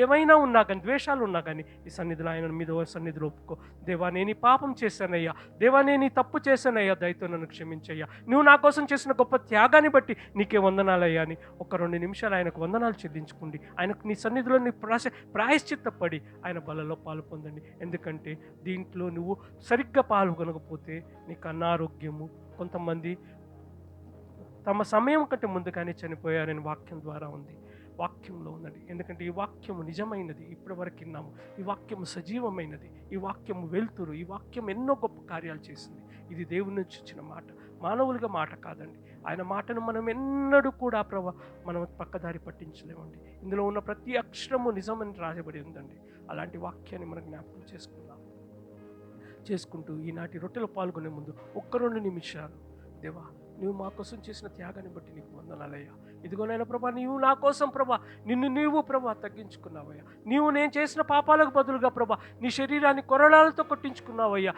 ఏమైనా ఉన్నా కానీ, ద్వేషాలు ఉన్నా కానీ ఈ సన్నిధిలో ఆయన మీద సన్నిధిలో ఒప్పుకో. దేవా, నేను ఈ పాపం చేశానయ్యా, దేవా నేను ఈ తప్పు చేశానయ్యా, దయతో నన్ను క్షమించయ్యా, నువ్వు నా కోసం చేసిన గొప్ప త్యాగాన్ని బట్టి నీకే వందనాలయ్యా అని 2 నిమిషాలు ఆయనకు వందనాలు చెల్లించుకోండి. ఆయనకు నీ సన్నిధిలో నీ ప్రాయశ్చిత్తపడి ఆయన బలలో పాలు పొందండి. ఎందుకంటే దీంట్లో నువ్వు సరిగ్గా పాల్గొనకపోతే నీకు అనారోగ్యము, కొంతమంది తమ సమయం కంటే ముందుగానే చనిపోయారని వాక్యం ద్వారా ఉంది, వాక్యంలో ఉందండి. ఎందుకంటే ఈ వాక్యము నిజమైనది, ఇప్పటి వరకు విన్నాము. ఈ వాక్యము సజీవమైనది, ఈ వాక్యము వెలుతురు, ఈ వాక్యం ఎన్నో గొప్ప కార్యాలు చేసింది. ఇది దేవుని నుంచి వచ్చిన మాట, మానవులుగా మాట కాదండి. ఆయన మాటను మనం ఎన్నడూ కూడా మనం పక్కదారి పట్టించలేమండి. ఇందులో ఉన్న ప్రతి అక్షరము నిజమని రాయబడి ఉందండి. అలాంటి వాక్యాన్ని మనం జ్ఞాపకం చేసుకుంటూ ఈనాటి రొట్టెలో పాల్గొనే ముందు 1-2 నిమిషాలు, దేవా నువ్వు మా కోసం చేసిన త్యాగాన్ని బట్టి నీకు వందనాలయ్యా. ఇదిగోనైనా ప్రభా, నీవు నా కోసం ప్రభా, నీవు ప్రభా తగ్గించుకున్నావయ్యా. నేను చేసిన పాపాలకు బదులుగా ప్రభా నీ శరీరాన్ని కొరడాలతో కొట్టించుకున్నావయ్యా.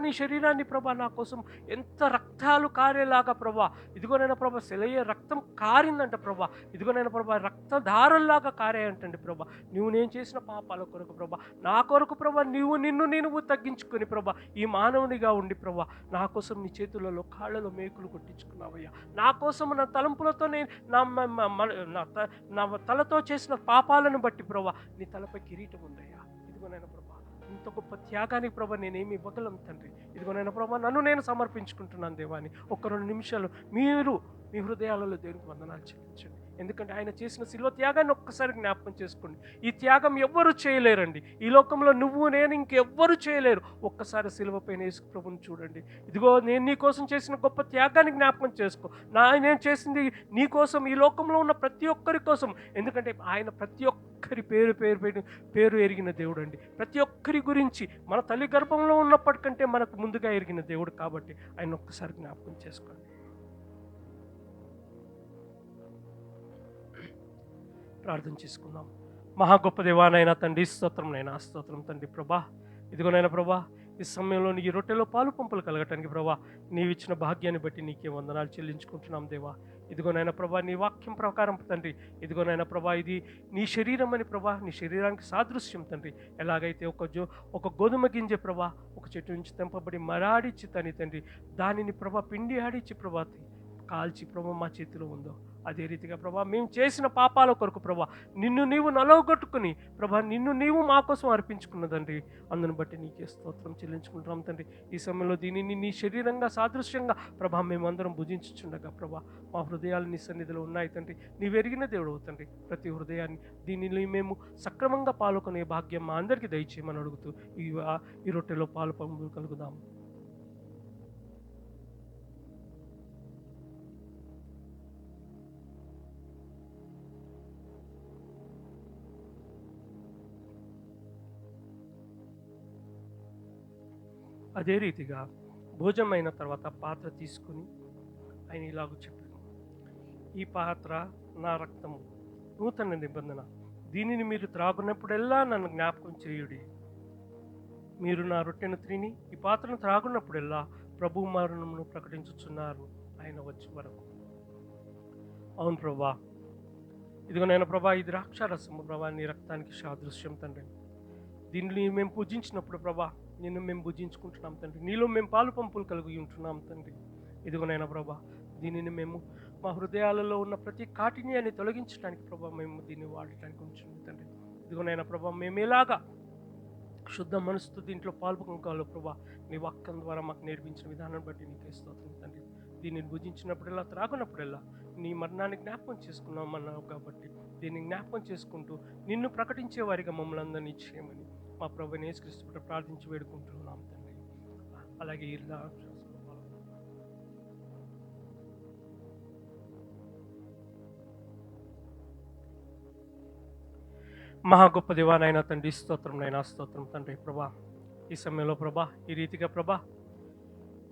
నీ శరీరాన్ని ప్రభా నా కోసం ఎంత రక్తాలు కారేలాగా ప్రభా, ఇదిగోనైనా ప్రభా సెలయ్యే రక్తం కారిందంట ప్రభా, ఇదిగోనైనా ప్రభా రక్తధారల్లాగా కారేయంటండి ప్రభా. నేను చేసిన పాపాల కొరకు ప్రభా, నా కొరకు ప్రభా నిన్ను తగ్గించుకొని ప్రభా ఈ మానవునిగా ఉండి ప్రభా నా కోసం నీ చేతులలో కాళ్ళలో మేకులు కొట్టించుకున్నావయ్యా. నా కోసం నా తలంపులతో నా తలతో చేసిన పాపాలను బట్టి ప్రభా నీ తలపై కిరీటం ఉందయ్యా. ఇదిగోనైనా ప్రభా ఇంత గొప్ప త్యాగానికి ప్రభా నేనేమి ఇవ్వగలం తండ్రి. ఇదిగోనైనా ప్రభా నన్ను నేను సమర్పించుకుంటున్నాను దేవాని. 1-2 నిమిషాలు మీరు మీ హృదయాలలో దేవునికి వందనాలు చెల్లించండి. ఎందుకంటే ఆయన చేసిన శిలువ త్యాగాన్ని ఒక్కసారి జ్ఞాపకం చేసుకోండి. ఈ త్యాగం ఎవ్వరు చేయలేరండి. ఈ లోకంలో నువ్వు నేను ఇంకెవ్వరు చేయలేరు. ఒక్కసారి శిలువపైన యేసు ప్రభుని చూడండి. ఇదిగో నేను నీ కోసం చేసిన గొప్ప త్యాగాన్ని జ్ఞాపకం చేసుకో. నేను చేసింది నీ కోసం, ఈ లోకంలో ఉన్న ప్రతి ఒక్కరి కోసం. ఎందుకంటే ఆయన ప్రతి ఒక్కరి పేరు ఎరిగిన దేవుడు అండి. ప్రతి ఒక్కరి గురించి మన తల్లి గర్భంలో ఉన్నప్పటికంటే మనకు ముందుగా ఎరిగిన దేవుడు కాబట్టి ఆయన ఒక్కసారి జ్ఞాపకం చేసుకోండి. ప్రార్థన చేసుకుందాం. మహా గొప్ప దేవానైనా తండ్రి, స్తోత్రం తండ్రి ప్రభా. ఇదిగోనైనా ప్రభా ఈ సమయంలో ఈ రొట్టెలో పాలు పంపులు కలగటానికి ప్రభా నీవిచ్చిన భాగ్యాన్ని బట్టి నీకే వందనాలు చెల్లించుకుంటున్నాం దేవా. ఇదిగోనైనా ప్రభా నీ వాక్యం ప్రకారం తండ్రి, ఇదిగోనైనా ప్రభా ఇది నీ శరీరం అని ప్రభా, నీ శరీరానికి సాదృశ్యం తండ్రి. ఎలాగైతే ఒక గోధుమ గింజ ప్రభా ఒక చెట్టు నుంచి తెంపబడి మరాడిచ్చి తండ్రి దానిని ప్రభా పిండి ఆడిచ్చి ప్రభా కాల్చి ప్రభా మా చేతిలో ఉందో అదే రీతిగా ప్రభా మేము చేసిన పాపాల కొరకు ప్రభా నిన్ను నీవు నలవగొట్టుకుని ప్రభా నిన్ను నీవు మా కోసం అర్పించుకున్న తండ్రి. అందును బట్టి నీకే స్తోత్రం చెల్లించుకుంటున్నాం తండ్రి. ఈ సమయంలో దీనిని నీ శరీరంగా సాదృశ్యంగా ప్రభా మేమందరం భుజించుచుండగా ప్రభా మా హృదయాలు నీ సన్నిధిలో ఉన్నాయి తండ్రి. నీవెరిగిన దేవుడు తండ్రి. ప్రతి హృదయాన్ని దీనిలో మేము సక్రమంగా పాల్గొనే భాగ్యం మా అందరికీ దయచేయమని అడుగుతూ ఈ రొట్టెలో పాలు పంపులు కలుగుదాం. అదే రీతిగా భోజనమైన తర్వాత పాత్ర తీసుకుని ఆయన ఇలాగ చెప్పాను, ఈ పాత్ర నా రక్తము, నూతన నిబంధన, దీనిని మీరు త్రాగునప్పుడెల్లా నన్ను జ్ఞాపకం చేయుడి. మీరు నా రొట్టెను తిని ఈ పాత్రను త్రాగునప్పుడెల్లా ప్రభు మరణమును ప్రకటించుచున్నారు ఆయన వచ్చే వరకు. అవును ప్రభా, ఇదిగో నేను ప్రభా ఇది ద్రాక్షారసము ప్రభా నీ రక్తానికి సాదృశ్యం తండ్రి. దీనిని మేము పూజించినప్పుడు ప్రభా నిన్ను మేము పూజించుకుంటున్నాం తండ్రి. నీలో మేము పాలు పంపులు కలిగి ఉంటున్నాం తండ్రి. ఇదిగోనైనా ప్రభా దీనిని మేము మా హృదయాలలో ఉన్న ప్రతి కాఠిన్యాన్ని తొలగించడానికి ప్రభా మేము దీన్ని వాడటానికి ఉంచున్నాం తండ్రి. ఇదిగోనైనా ప్రభా మేము ఎలాగా శుద్ధ మనసుతో దీంట్లో పాల్పొంకాలో ప్రభా నీ వాక్యం ద్వారా మాకు నేర్పించిన విధానాన్ని బట్టి నీకే స్తోత్రం తండ్రి. దీనిని భుజించినప్పుడల్లా త్రాగునప్పుడల్లా నీ మరణాన్ని జ్ఞాపకం చేసుకున్నాం అన్నావు కాబట్టి దీన్ని జ్ఞాపకం చేసుకుంటూ నిన్ను ప్రకటించే వారిగా మమ్మల్ని అందరినీ చేయమని మా ప్రభువైన యేసుక్రీస్తు పేరిట ప్రార్థించి వేడుకుంటున్నాం తండ్రి. అలాగే ఇలా మహా గొప్ప దేవానైనా తండ్రి స్తోత్రం నైనా స్తోత్రం తండ్రి. ప్రభా ఈ సమయంలో ప్రభా ఈ రీతిగా ప్రభా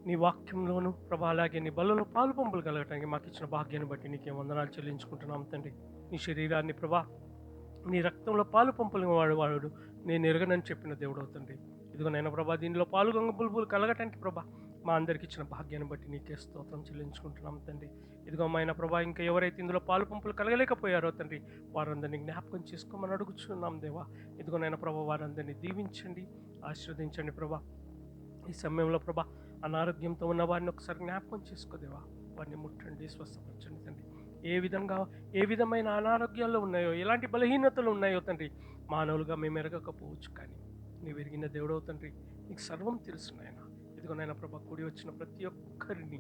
నీ వాక్యంలోను ప్రభా అలాగే నీ బలలో పాలు పంపులు కలగటానికి మాకు ఇచ్చిన భాగ్యాన్ని బట్టి నీకే వందనాలు చెల్లించుకుంటున్నాం తండ్రి. నీ శరీరాన్ని ప్రభా నీ రక్తంలో పాలు పంపులు వాడు నేను ఎరగనని చెప్పిన దేవుడు తండ్రి. ఇదిగో నేను ప్రభా దీనిలో పాలు గంగపులు కలగటానికి ప్రభా మా అందరికి ఇచ్చిన భాగ్యాన్ని బట్టి నీకే స్తోత్రం చెల్లించుకుంటున్నాం తండ్రి. ఇదిగో ఆయన ప్రభా ఇంకా ఎవరైతే ఇందులో పాలు పంపులు కలగలేకపోయారో తండ్రి వారందరినీ జ్ఞాపకం చేసుకోమని అడుగుచున్నాం దేవా. ఇదిగో నేను ప్రభా వారందరినీ దీవించండి, ఆశీర్వదించండి ప్రభా. ఈ సమయంలో ప్రభా అనారోగ్యంతో ఉన్న వారిని ఒకసారి జ్ఞాపకం చేసుకోదేవా, వారిని ముట్టండి, స్వస్థపరచండి తండ్రి. ఏ విధమైన అనారోగ్యాల్లో ఉన్నాయో ఎలాంటి బలహీనతలు ఉన్నాయో తండ్రి మానవులుగా మేము ఎరగకపోవచ్చు, కానీ నీవు ఎరిగిన దేవుడవు తండ్రి. నీకు సర్వం తెలుసు నాయన. ఇదిగో నాయన ప్రభా కూడి వచ్చిన ప్రతి ఒక్కరిని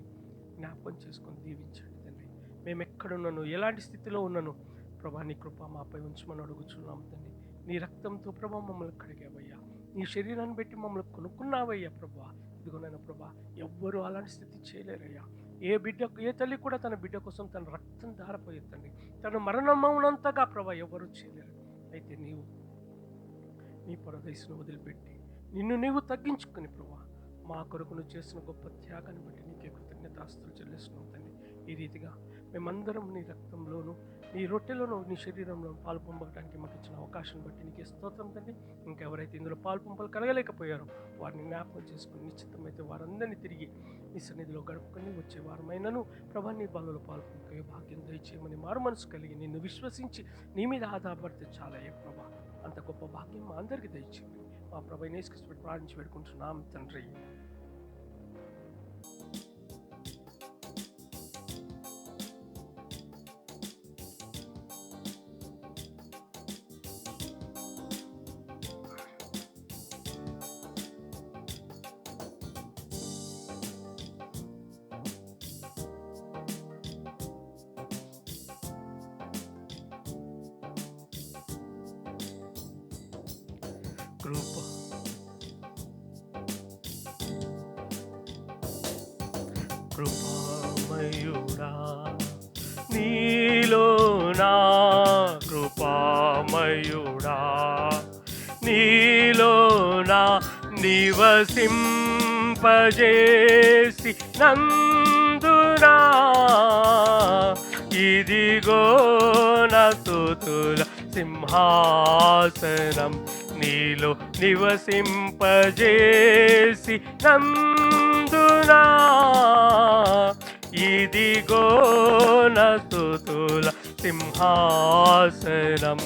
జ్ఞాపకం చేసుకొని దీవించండి తండ్రి. మేము ఎక్కడున్నాను ఎలాంటి స్థితిలో ఉన్నాను ప్రభా నీ కృప మాపై ఉంచమని అడుగుచున్నాం తండ్రి. నీ రక్తంతో ప్రభా మమ్మల్ని కడిగావయ్యా, నీ శరీరాన్ని పెట్టి మమ్మల్ని కొనుక్కున్నావయ్యా ప్రభా. ఇదిగోనైనా ప్రభా ఎవ్వరూ అలాంటి స్థితి చేయలేరయ్యా. ఏ తల్లి కూడా తన బిడ్డ కోసం తన రక్తం ధారపోయేదండి, తను మరణమవునంతగా ప్రభా ఎవరు చేయలేరు. అయితే నీవు నీ పరదేశను వదిలిపెట్టి నిన్ను నీవు తగ్గించుకుని ప్రభా మా కొరకు నువ్వు చేసిన గొప్ప త్యాగాన్ని బట్టి నీకే కృతజ్ఞతాస్తులు చెల్లిస్తున్నాం తండ్రి. ఈ రీతిగా మేమందరం నీ రక్తంలోను నీ రొట్టెలోను నీ శరీరంలో పాలు పంపడానికి మాకు ఇచ్చిన అవకాశం బట్టి నీకే స్తోత్రం తండ్రి. ఇంకెవరైతే ఇందులో పాలు పంపలు కలగలేకపోయారో వారిని జ్ఞాపకం చేసుకుని నిశ్చితమైతే వారందరినీ తిరిగి నీ సన్నిధిలో గడుపుకొని వచ్చే వారమైనను ప్రభా నీ బలలో పాలు పంపే భాగ్యం దయచేయమని మారు మనసు కలిగి నిన్ను విశ్వసించి నీ మీద ఆధారపడితే చాలా ప్రభా అంత గొప్ప భాగ్యం మా అందరికీ దయచేయమని మా ప్రభు యేసుక్రీస్తు ప్రార్థించి పెట్టుకుంటున్నాం తండ్రి. కృపామయుడా నీలో నా కృపామయుడా నీలో నా నివసింపజేసి నందునా ఇదిగో నా స్తుతుల సింహాసనం నీలో నివసింపజేసి నందునా ఇదిగో నా స్తుతుల సింహాసనం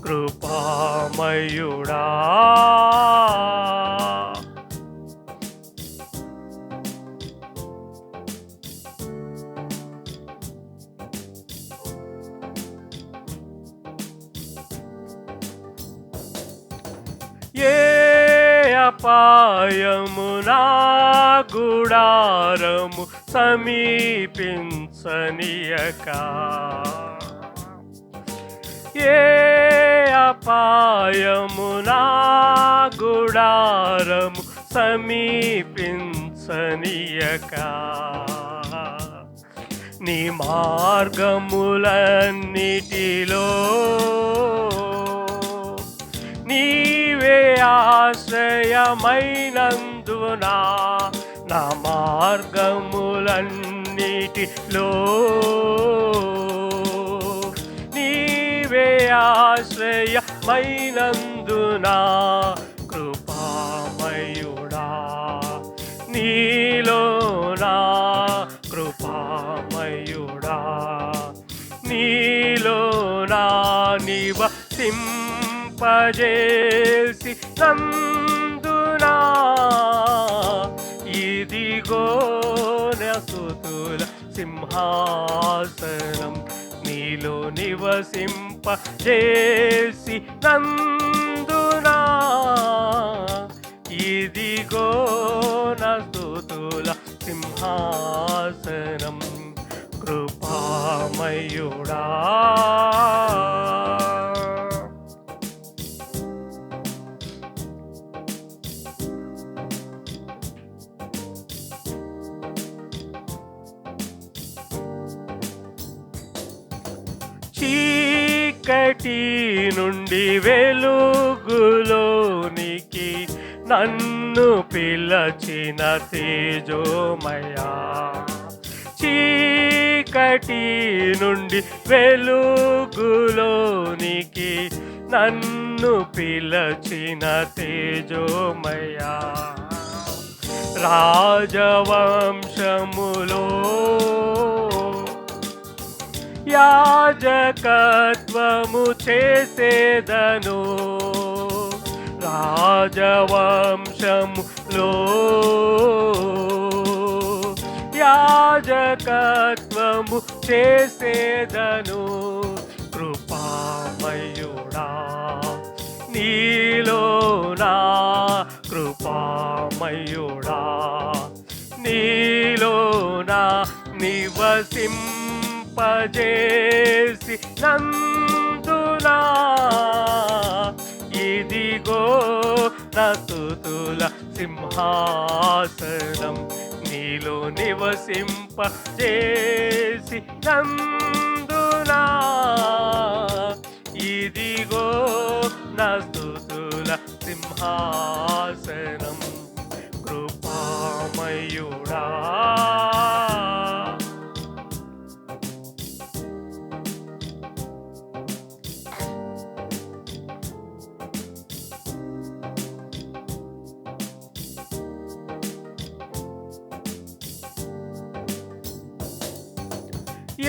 కృపామయుడా. అపాయము నా గుడారము సమీపించనీయక, ఏ అపాయము నా గుడారము సమీపించనీయక, నీ మార్గములన్నిటిలో నీవే ఆశ్రయమైనందున, నా మార్గములన్నిటిలో నీవే ఆశ్రయమైనందున, కృపామయుడా నీలోనా, కృపామయుడా నీలోనా నివసింపజేసి నందునా, ఇదిగో నా స్తుతుల సింహాసనం, నీలో నివసింపజేసి నందునా, ఇదిగో నా స్తుతుల సింహాసనం, కృపామయుడా. చీకటి నుండి వెలుగులోనికి నన్ను పిలచిన తేజోమయా, చీకటి నుండి వెలుగులోనికి నన్ను పిలచిన తేజోమయా, రాజవంశములో యాజకత్వము చేసేదను, రాజవంశములో యాజకత్వము చేసేదను, కృపామయుడా నీలోనా, కృపామయుడా నీలోనా నివసింపజేసి నందునా, ఇదిగో నా స్తుతుల సింహాసనం, నీలో నివసింపజేసి నందునా, ఇదిగో నా స్తుతుల సింహాసనం, కృపామయుడా.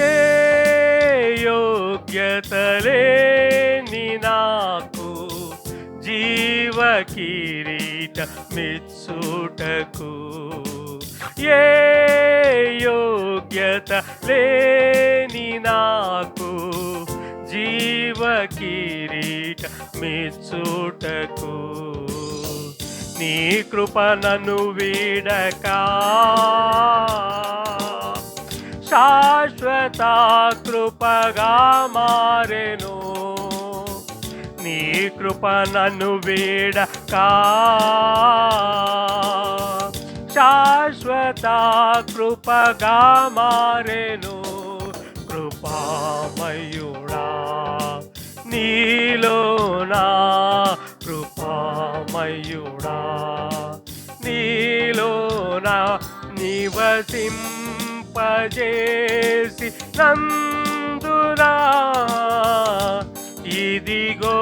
ఏ యోగ్యత లేని నాకు జీవ కిరీటమిచ్చుటకు, ఏ యోగ్యత లేని నాకు జీవ కిరీటమిచ్చుటకు, నీ కృప నన్ను వీడకా శాశ్వత కృపగా మారెను, నీ కృప నన్ను వీడకా శాశ్వత కృపగా మారెను, కృపామయుడా నీలోనా, కృపామయుడా నీలోనా నివసింపజేసి నందునా, ఇదిగో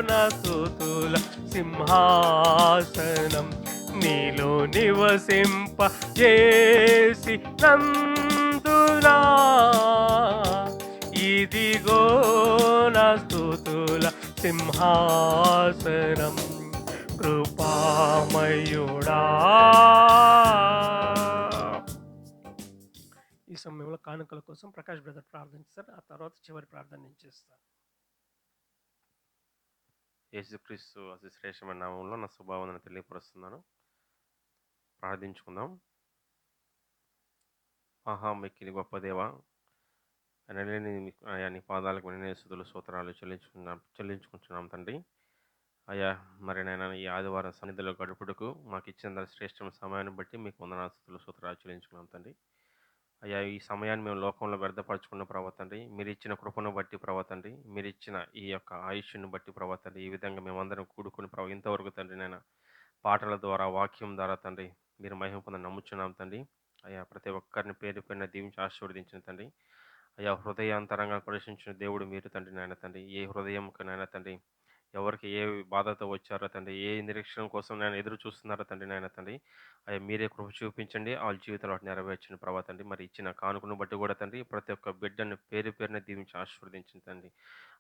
నా స్తుతుల సింహాసనం, నీలో నివసింపజేసి నందునా, ఇదిగో నా స్తుతుల సింహాసనం, కృపామయుడా. ఈ సమయంలో కానుకల కోసం ప్రకాష్ బ్రదర్ ప్రార్థిస్తారు, ఆ తర్వాత చివరి ప్రార్థన నేను చేస్తాను. యేసుక్రీస్తు అతి శ్రేష్టమైన నామంలో నా శుభావందన తెలియపరుస్తున్నాను. ప్రార్థించుకుందాం. మహా మిక్కిలి గొప్ప దేవ, ఎనలేని అయా నీ పాదాలకు వినయ స్తుతులు స్తోత్రాలు చెల్లించుకుంటున్నాం తండ్రి. అయ్యా మరి నేను ఈ ఆదివారం సన్నిధిలో గడుపుటకు మాకు ఇచ్చిన శ్రేష్టమైన సమయాన్ని బట్టి మీకు వందనాలు స్తుతులు స్తోత్రాలు చెల్లించుకున్నాం తండ్రి. అయ్యా ఈ సమయాన్ని మేము లోకంలో వ్యర్థపరచుకున్న ప్రభా తండ్రి, మీరు ఇచ్చిన కృపను బట్టి ప్రభా తండ్రి, మీరు ఇచ్చిన ఈ యొక్క ఆయుష్ను బట్టి ప్రభా తండ్రి, ఈ విధంగా మేమందరం కూడుకుని ప్రభా ఇంతవరకు తండ్రి నేను పాటల ద్వారా వాక్యం ద్వారా తండ్రి మీరు మహిమ పొందని నమ్ముచున్నాం తండ్రి. అయ్యా ప్రతి ఒక్కరిని పేరు పేరున దీవించి ఆశీర్వదించిన తండ్రి. అయ్యా హృదయాంతరంగా ప్రవేశించిన దేవుడు మీరు తండ్రి నాయన తండ్రి. ఏ హృదయంకు నాయన తండ్రి ఎవరికి ఏ బాధతో వచ్చారో తండ్రి, ఏ నిరీక్షణ కోసం నేను ఎదురు చూస్తున్నారో తండ్రి నాయన తండ్రి, అయ్యా మీరే కృప చూపించండి, వాళ్ళ జీవితంలో వాటిని నెరవేర్చండి ప్రభా తండ్రి. మరి ఇచ్చిన కానుకను బట్టి కూడా తండ్రి ప్రతి ఒక్క బిడ్డను పేరు పేరున దీవించి ఆశీర్వదించింది తండ్రి.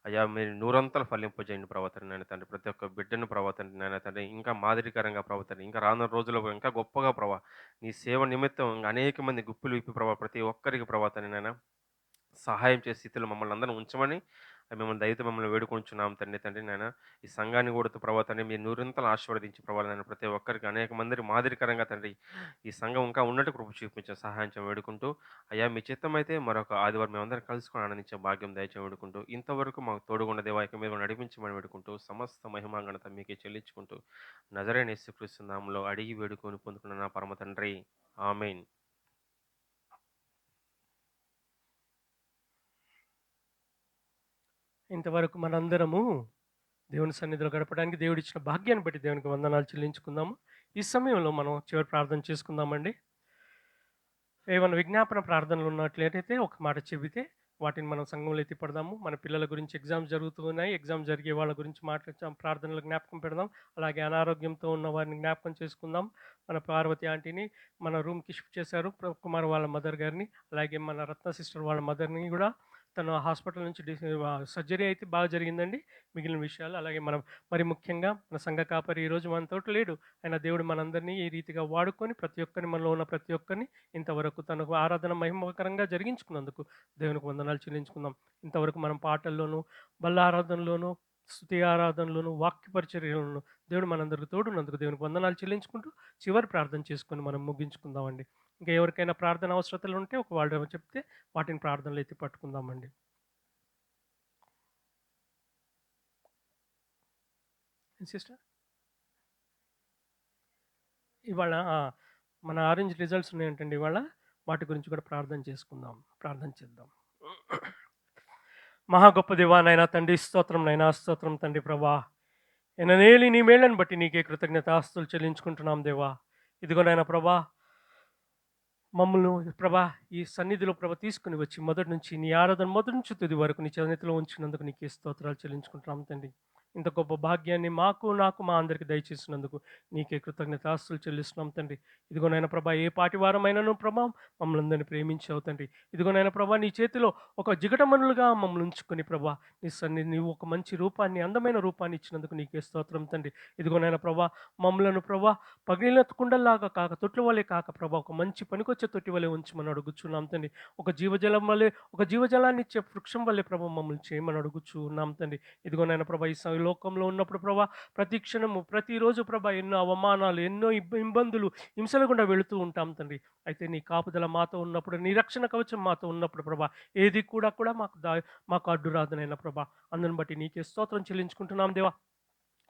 అయ్యా మీరు నూరంతలు ఫలింపజేయండి ప్రభా తండ్రి నాయన తండ్రి. ప్రతి ఒక్క బిడ్డను ప్రభా తండ్రి నాయన తండ్రి ఇంకా మాదిరికరంగా ప్రభా తండ్రి, ఇంకా రానున్న రోజుల్లో ఇంకా గొప్పగా ప్రభా నీ సేవ నిమిత్తం ఇంకా అనేక మంది గుప్పులు విప్పి ప్రభా ప్రతి ఒక్కరికి ప్రభా తండ్రి నాయన సహాయం చేసే స్థితిలో మమ్మల్ని అందరం ఉంచమని మిమ్మల్ని దయతో మమ్మల్ని వేడుకొంచున్నాం తండ్రి తండ్రి నాయన. ఈ సంఘాన్ని కూడా ప్రభావ తండ్రి మీరు నూరింతలు ఆశీర్వదించి ప్రభావ నాయన ప్రతి ఒక్కరికి అనేక మంది మాదిరికరంగా తండ్రి ఈ సంఘం ఇంకా ఉన్నట్టు కృప చూపించే సహాయం వేడుకుంటూ, అయ్యా మీ చిత్తం అయితే మరొక ఆదివారం మేమందరం కలుసుకొని ఆనందించే భాగ్యం దయచేసి వేడుకుంటూ, ఇంతవరకు మాకు తోడుగున్న దేవాయక మీరు నడిపించమని వేడుకుంటూ, సమస్త మహిమాంగణత మీకే చెల్లించుకుంటూ నజరేయుడైన యేసుక్రీస్తు నామములో అడిగి వేడుకొని పొందుకున్న నా పరమ తండ్రి, ఆమేన్. ఇంతవరకు మనందరము దేవుని సన్నిధిలో గడపడానికి దేవుడిచ్చిన భాగ్యాన్ని బట్టి దేవునికి వందనాలు చెల్లించుకుందాము. ఈ సమయంలో మనం చివరి ప్రార్థన చేసుకుందామండి. ఏమైనా విజ్ఞాపన ప్రార్థనలు ఉన్నట్లయితే ఒక మాట చెబితే వాటిని మనం సంఘంలో ఎత్తిపడదాము. మన పిల్లల గురించి ఎగ్జామ్స్ జరుగుతున్నాయి, ఎగ్జామ్ జరిగే వాళ్ళ గురించి మాట్లాడతాం, ప్రార్థనలు జ్ఞాపకం పెడదాం. అలాగే అనారోగ్యంతో ఉన్న వారిని జ్ఞాపకం చేసుకుందాం. మన పార్వతి ఆంటీని మన రూమ్కి షిఫ్ట్ చేశారు, కుమార్ వాళ్ళ మదర్ గారిని. అలాగే మన రత్న సిస్టర్ వాళ్ళ మదర్ని కూడా తను హాస్పిటల్ నుంచి సర్జరీ అయితే బాగా జరిగిందండి. మిగిలిన విషయాలు అలాగే మనం మరి ముఖ్యంగా మన సంఘ కాపరి ఈరోజు మనతోటి లేడు. ఆయన దేవుడు మనందరినీ ఈ రీతిగా వాడుకొని ప్రతి ఒక్కరిని మనలో ఉన్న ప్రతి ఒక్కరిని ఇంతవరకు తనకు ఆరాధన మహిమకరంగా జరిగించుకున్నందుకు దేవునికి వందనాలు చెల్లించుకుందాం. ఇంతవరకు మనం పాటల్లోనూ, బల్ల ఆరాధనలోనూ, స్తుతి ఆరాధనలోను, వాక్య పరిచర్యలోను దేవుడు మనందరికి తోడున్నందుకు దేవునికి వందనాలు చెల్లించుకుంటూ చివరి ప్రార్థన చేసుకొని మనం ముగించుకుందామండి. ఇంకా ఎవరికైనా ప్రార్థన అవసరతలు ఉంటే ఒక వాళ్ళు చెప్తే వాటిని ప్రార్థనలు ఎత్తి పట్టుకుందామండి. సిస్టర్ ఇవాళ మన ఆరెంజ్ రిజల్ట్స్ ఉన్నాయంటండి. ఇవాళ వాటి గురించి కూడా ప్రార్థన చేసుకుందాం, ప్రార్థన చేద్దాం. మహా గొప్ప దేవానైనా తండ్రి స్తోత్రం, నైనా స్తోత్రం తండ్రి ప్రభా. ఎననేలి నీ మేళ్ళని బట్టి నీకే కృతజ్ఞతాస్తులు చెల్లించుకుంటున్నాం దేవా. ఇదిగోనైనా ప్రభా మమ్మల్ని ప్రభా ఈ సన్నిధిలో ప్రభ తీసుకుని వచ్చి మొదటి నుంచి నీ ఆరాధన మొదటి నుంచి తుది వరకు నీ చేతిలో ఉంచినందుకు నీకే స్తోత్రాలు చెల్లించుకుంటున్నాం తండ్రి. ఇంత గొప్ప భాగ్యాన్ని నాకు మా అందరికి దయచేసినందుకు నీకే కృతజ్ఞతాస్తులు చెల్లిస్తున్నాం తండ్రి. ఇదిగోనైనా ప్రభా ఏ పాటి వారమైనను ప్రభా మమ్మల్ని అందరినీ ప్రేమించావు తండ్రి. ఇదిగోనైనా ప్రభా నీ చేతిలో ఒక జిగటమనులుగా మమ్మల్ని ఉంచుకొని ప్రభా నీ సన్నిధి నీవు ఒక మంచి రూపాన్ని, అందమైన రూపాన్ని ఇచ్చినందుకు నీకే స్తోత్రం తండ్రి. ఇదిగోనైనా ప్రభా మమ్మలను ప్రభా పగిలిన కుండల్లాగా కాక తొట్ల వలె కాక ప్రభా ఒక మంచి పనికొచ్చే తొట్టి వలె ఉంచమని అడుగుచున్నాం తండ్రి. ఒక జీవజలం వలె, ఒక జీవజలాన్ని ఇచ్చే వృక్షం వల్లే ప్రభా మమ్మల్ని చేయమని అడుగుచున్నాం తండ్రి. ఇదిగోనైనా ప్రభా ఈ లోకంలో ఉన్నప్పుడు ప్రభా ప్రతి క్షణము ప్రతిరోజు ప్రభా ఎన్నో అవమానాలు, ఎన్నో ఇబ్బందులు, హింసలు గుండా వెళుతూ ఉంటాం తండ్రి. అయితే నీ కాపుదల మాతో ఉన్నప్పుడు, నీ రక్షణ కవచం మాతో ఉన్నప్పుడు ప్రభా ఏది కూడా మాకు అడ్డు రాదునైనా ప్రభా. అందుని బట్టి నీకే స్తోత్రం చెల్లించుకుంటున్నాం దేవా.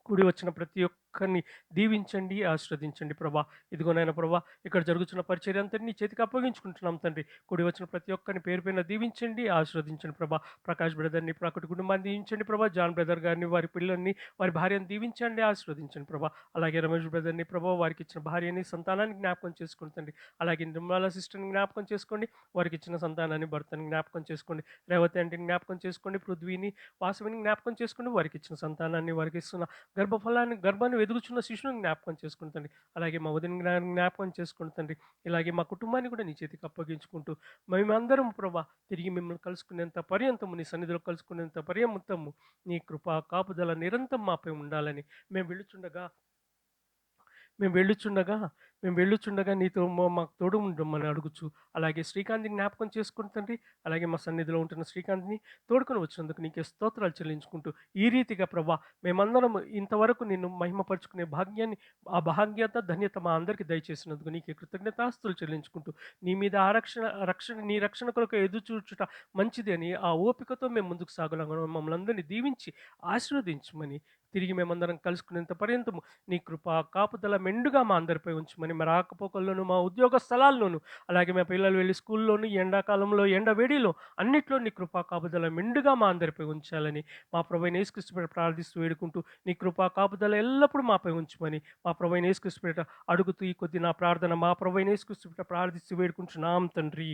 కూడి వచ్చిన ప్రతి ఒక్కరిని దీవించండి, ఆశీర్వదించండి ప్రభా. ఇదిగోనైనా ప్రభా ఇక్కడ జరుగుతున్న పరిచర్య అంతా నీ చేతికి అప్పగించుకుంటున్నాం తండ్రి. కూడి వచ్చిన ప్రతి ఒక్కరిని పేరు పైన దీవించండి, ఆశీర్వదించండి ప్రభా. ప్రకాష్ బ్రదర్ని, ప్రకటి కుటుంబాన్ని దీవించండి ప్రభా. జాన్ బ్రదర్ గారిని, వారి పిల్లల్ని, వారి భార్యను దీవించండి, ఆశీర్వదించండి ప్రభా. అలాగే రమేష్ బ్రదర్ని ప్రభా వారికి ఇచ్చిన భార్యని, సంతానాన్ని జ్ఞాపకం చేసుకుంటండి. అలాగే నిర్మలా సిస్టర్ని జ్ఞాపకం చేసుకోండి, వారికి ఇచ్చిన సంతానాన్ని, భర్తని జ్ఞాపకం చేసుకోండి. రేవతి ఆంటీని జ్ఞాపకం చేసుకోండి, పృథ్వీని, వాసవిని జ్ఞాపకం చేసుకోండి, వారికి ఇచ్చిన సంతానాన్ని, వారికి ఇస్తున్న గర్భాన్ని వెదుగుచున్న శిశువుని జ్ఞాపకం చేసుకుని తండ్రి. అలాగే మా వదిన జ్ఞాపకం చేసుకుని తండ్రి. ఇలాగే మా కుటుంబాన్ని కూడా నీ చేతికి అప్పగించుకుంటూ మేమందరం ప్రభా తిరిగి మిమ్మల్ని కలుసుకునేంత పర్యంతము, నీ సన్నిధిలో కలుసుకునేంత పర్యంతము నీ కృపా కాపుదల నిరంతరం మాపై ఉండాలని మేము వెళుచుండగా మేము వెళ్ళుచుండగా మేము వెళ్ళుచుండగా నీతో మాకు తోడు ఉండమని అడుగుచు, అలాగే శ్రీకాంత్‌ని జ్ఞాపకం చేసుకొని తండ్రి, అలాగే మా సన్నిధిలో ఉంటున్న శ్రీకాంత్‌ని తోడుకొని వచ్చినందుకు నీకే స్తోత్రాలు చెల్లించుకుంటూ, ఈ రీతిగా ప్రభా మేమందరం ఇంతవరకు నిన్ను మహిమపరుచుకునే భాగ్యాన్ని, ఆ భాగ్యత, ధన్యత మా అందరికి దయచేసినందుకు నీకే కృతజ్ఞతాస్తుతులు చెల్లించుకుంటూ, నీ మీద నీ రక్షణ కొరకు ఎదురు చూచుట మంచిది అని ఆ ఓపికతో మేము ముందుకు సాగలాగున మమ్మల్ని అందరినీ దీవించి ఆశీర్వదించమని, తిరిగి మేమందరం కలుసుకునేంత పర్యంతము నీ కృప కాపుదల మెండుగా మా అందరిపై ఉంచమని, మా రాకపోకల్లోనూ మా ఉద్యోగ స్థలాల్లోనూ, అలాగే మా పిల్లలు వెళ్ళి స్కూల్లోనూ ఎండాకాలంలో ఎండ వేడిలో అన్నిట్లో నీ కృపా కాపుదల మెండుగా మా అందరిపై ఉంచాలని మా ప్రభువైన యేసుక్రీస్తు పేరిట ప్రార్థిస్తూ వేడుకుంటూ, నీ కృపా కాపుదల ఎల్లప్పుడూ మాపై ఉంచమని మా ప్రభువైన యేసుక్రీస్తు పేరిట అడుగుతూ, ఈ కొద్ది నా ప్రార్థన మా ప్రభువైన యేసుక్రీస్తు పేరిట ప్రార్థిస్తూ వేడుకుంటున్నాం తండ్రి.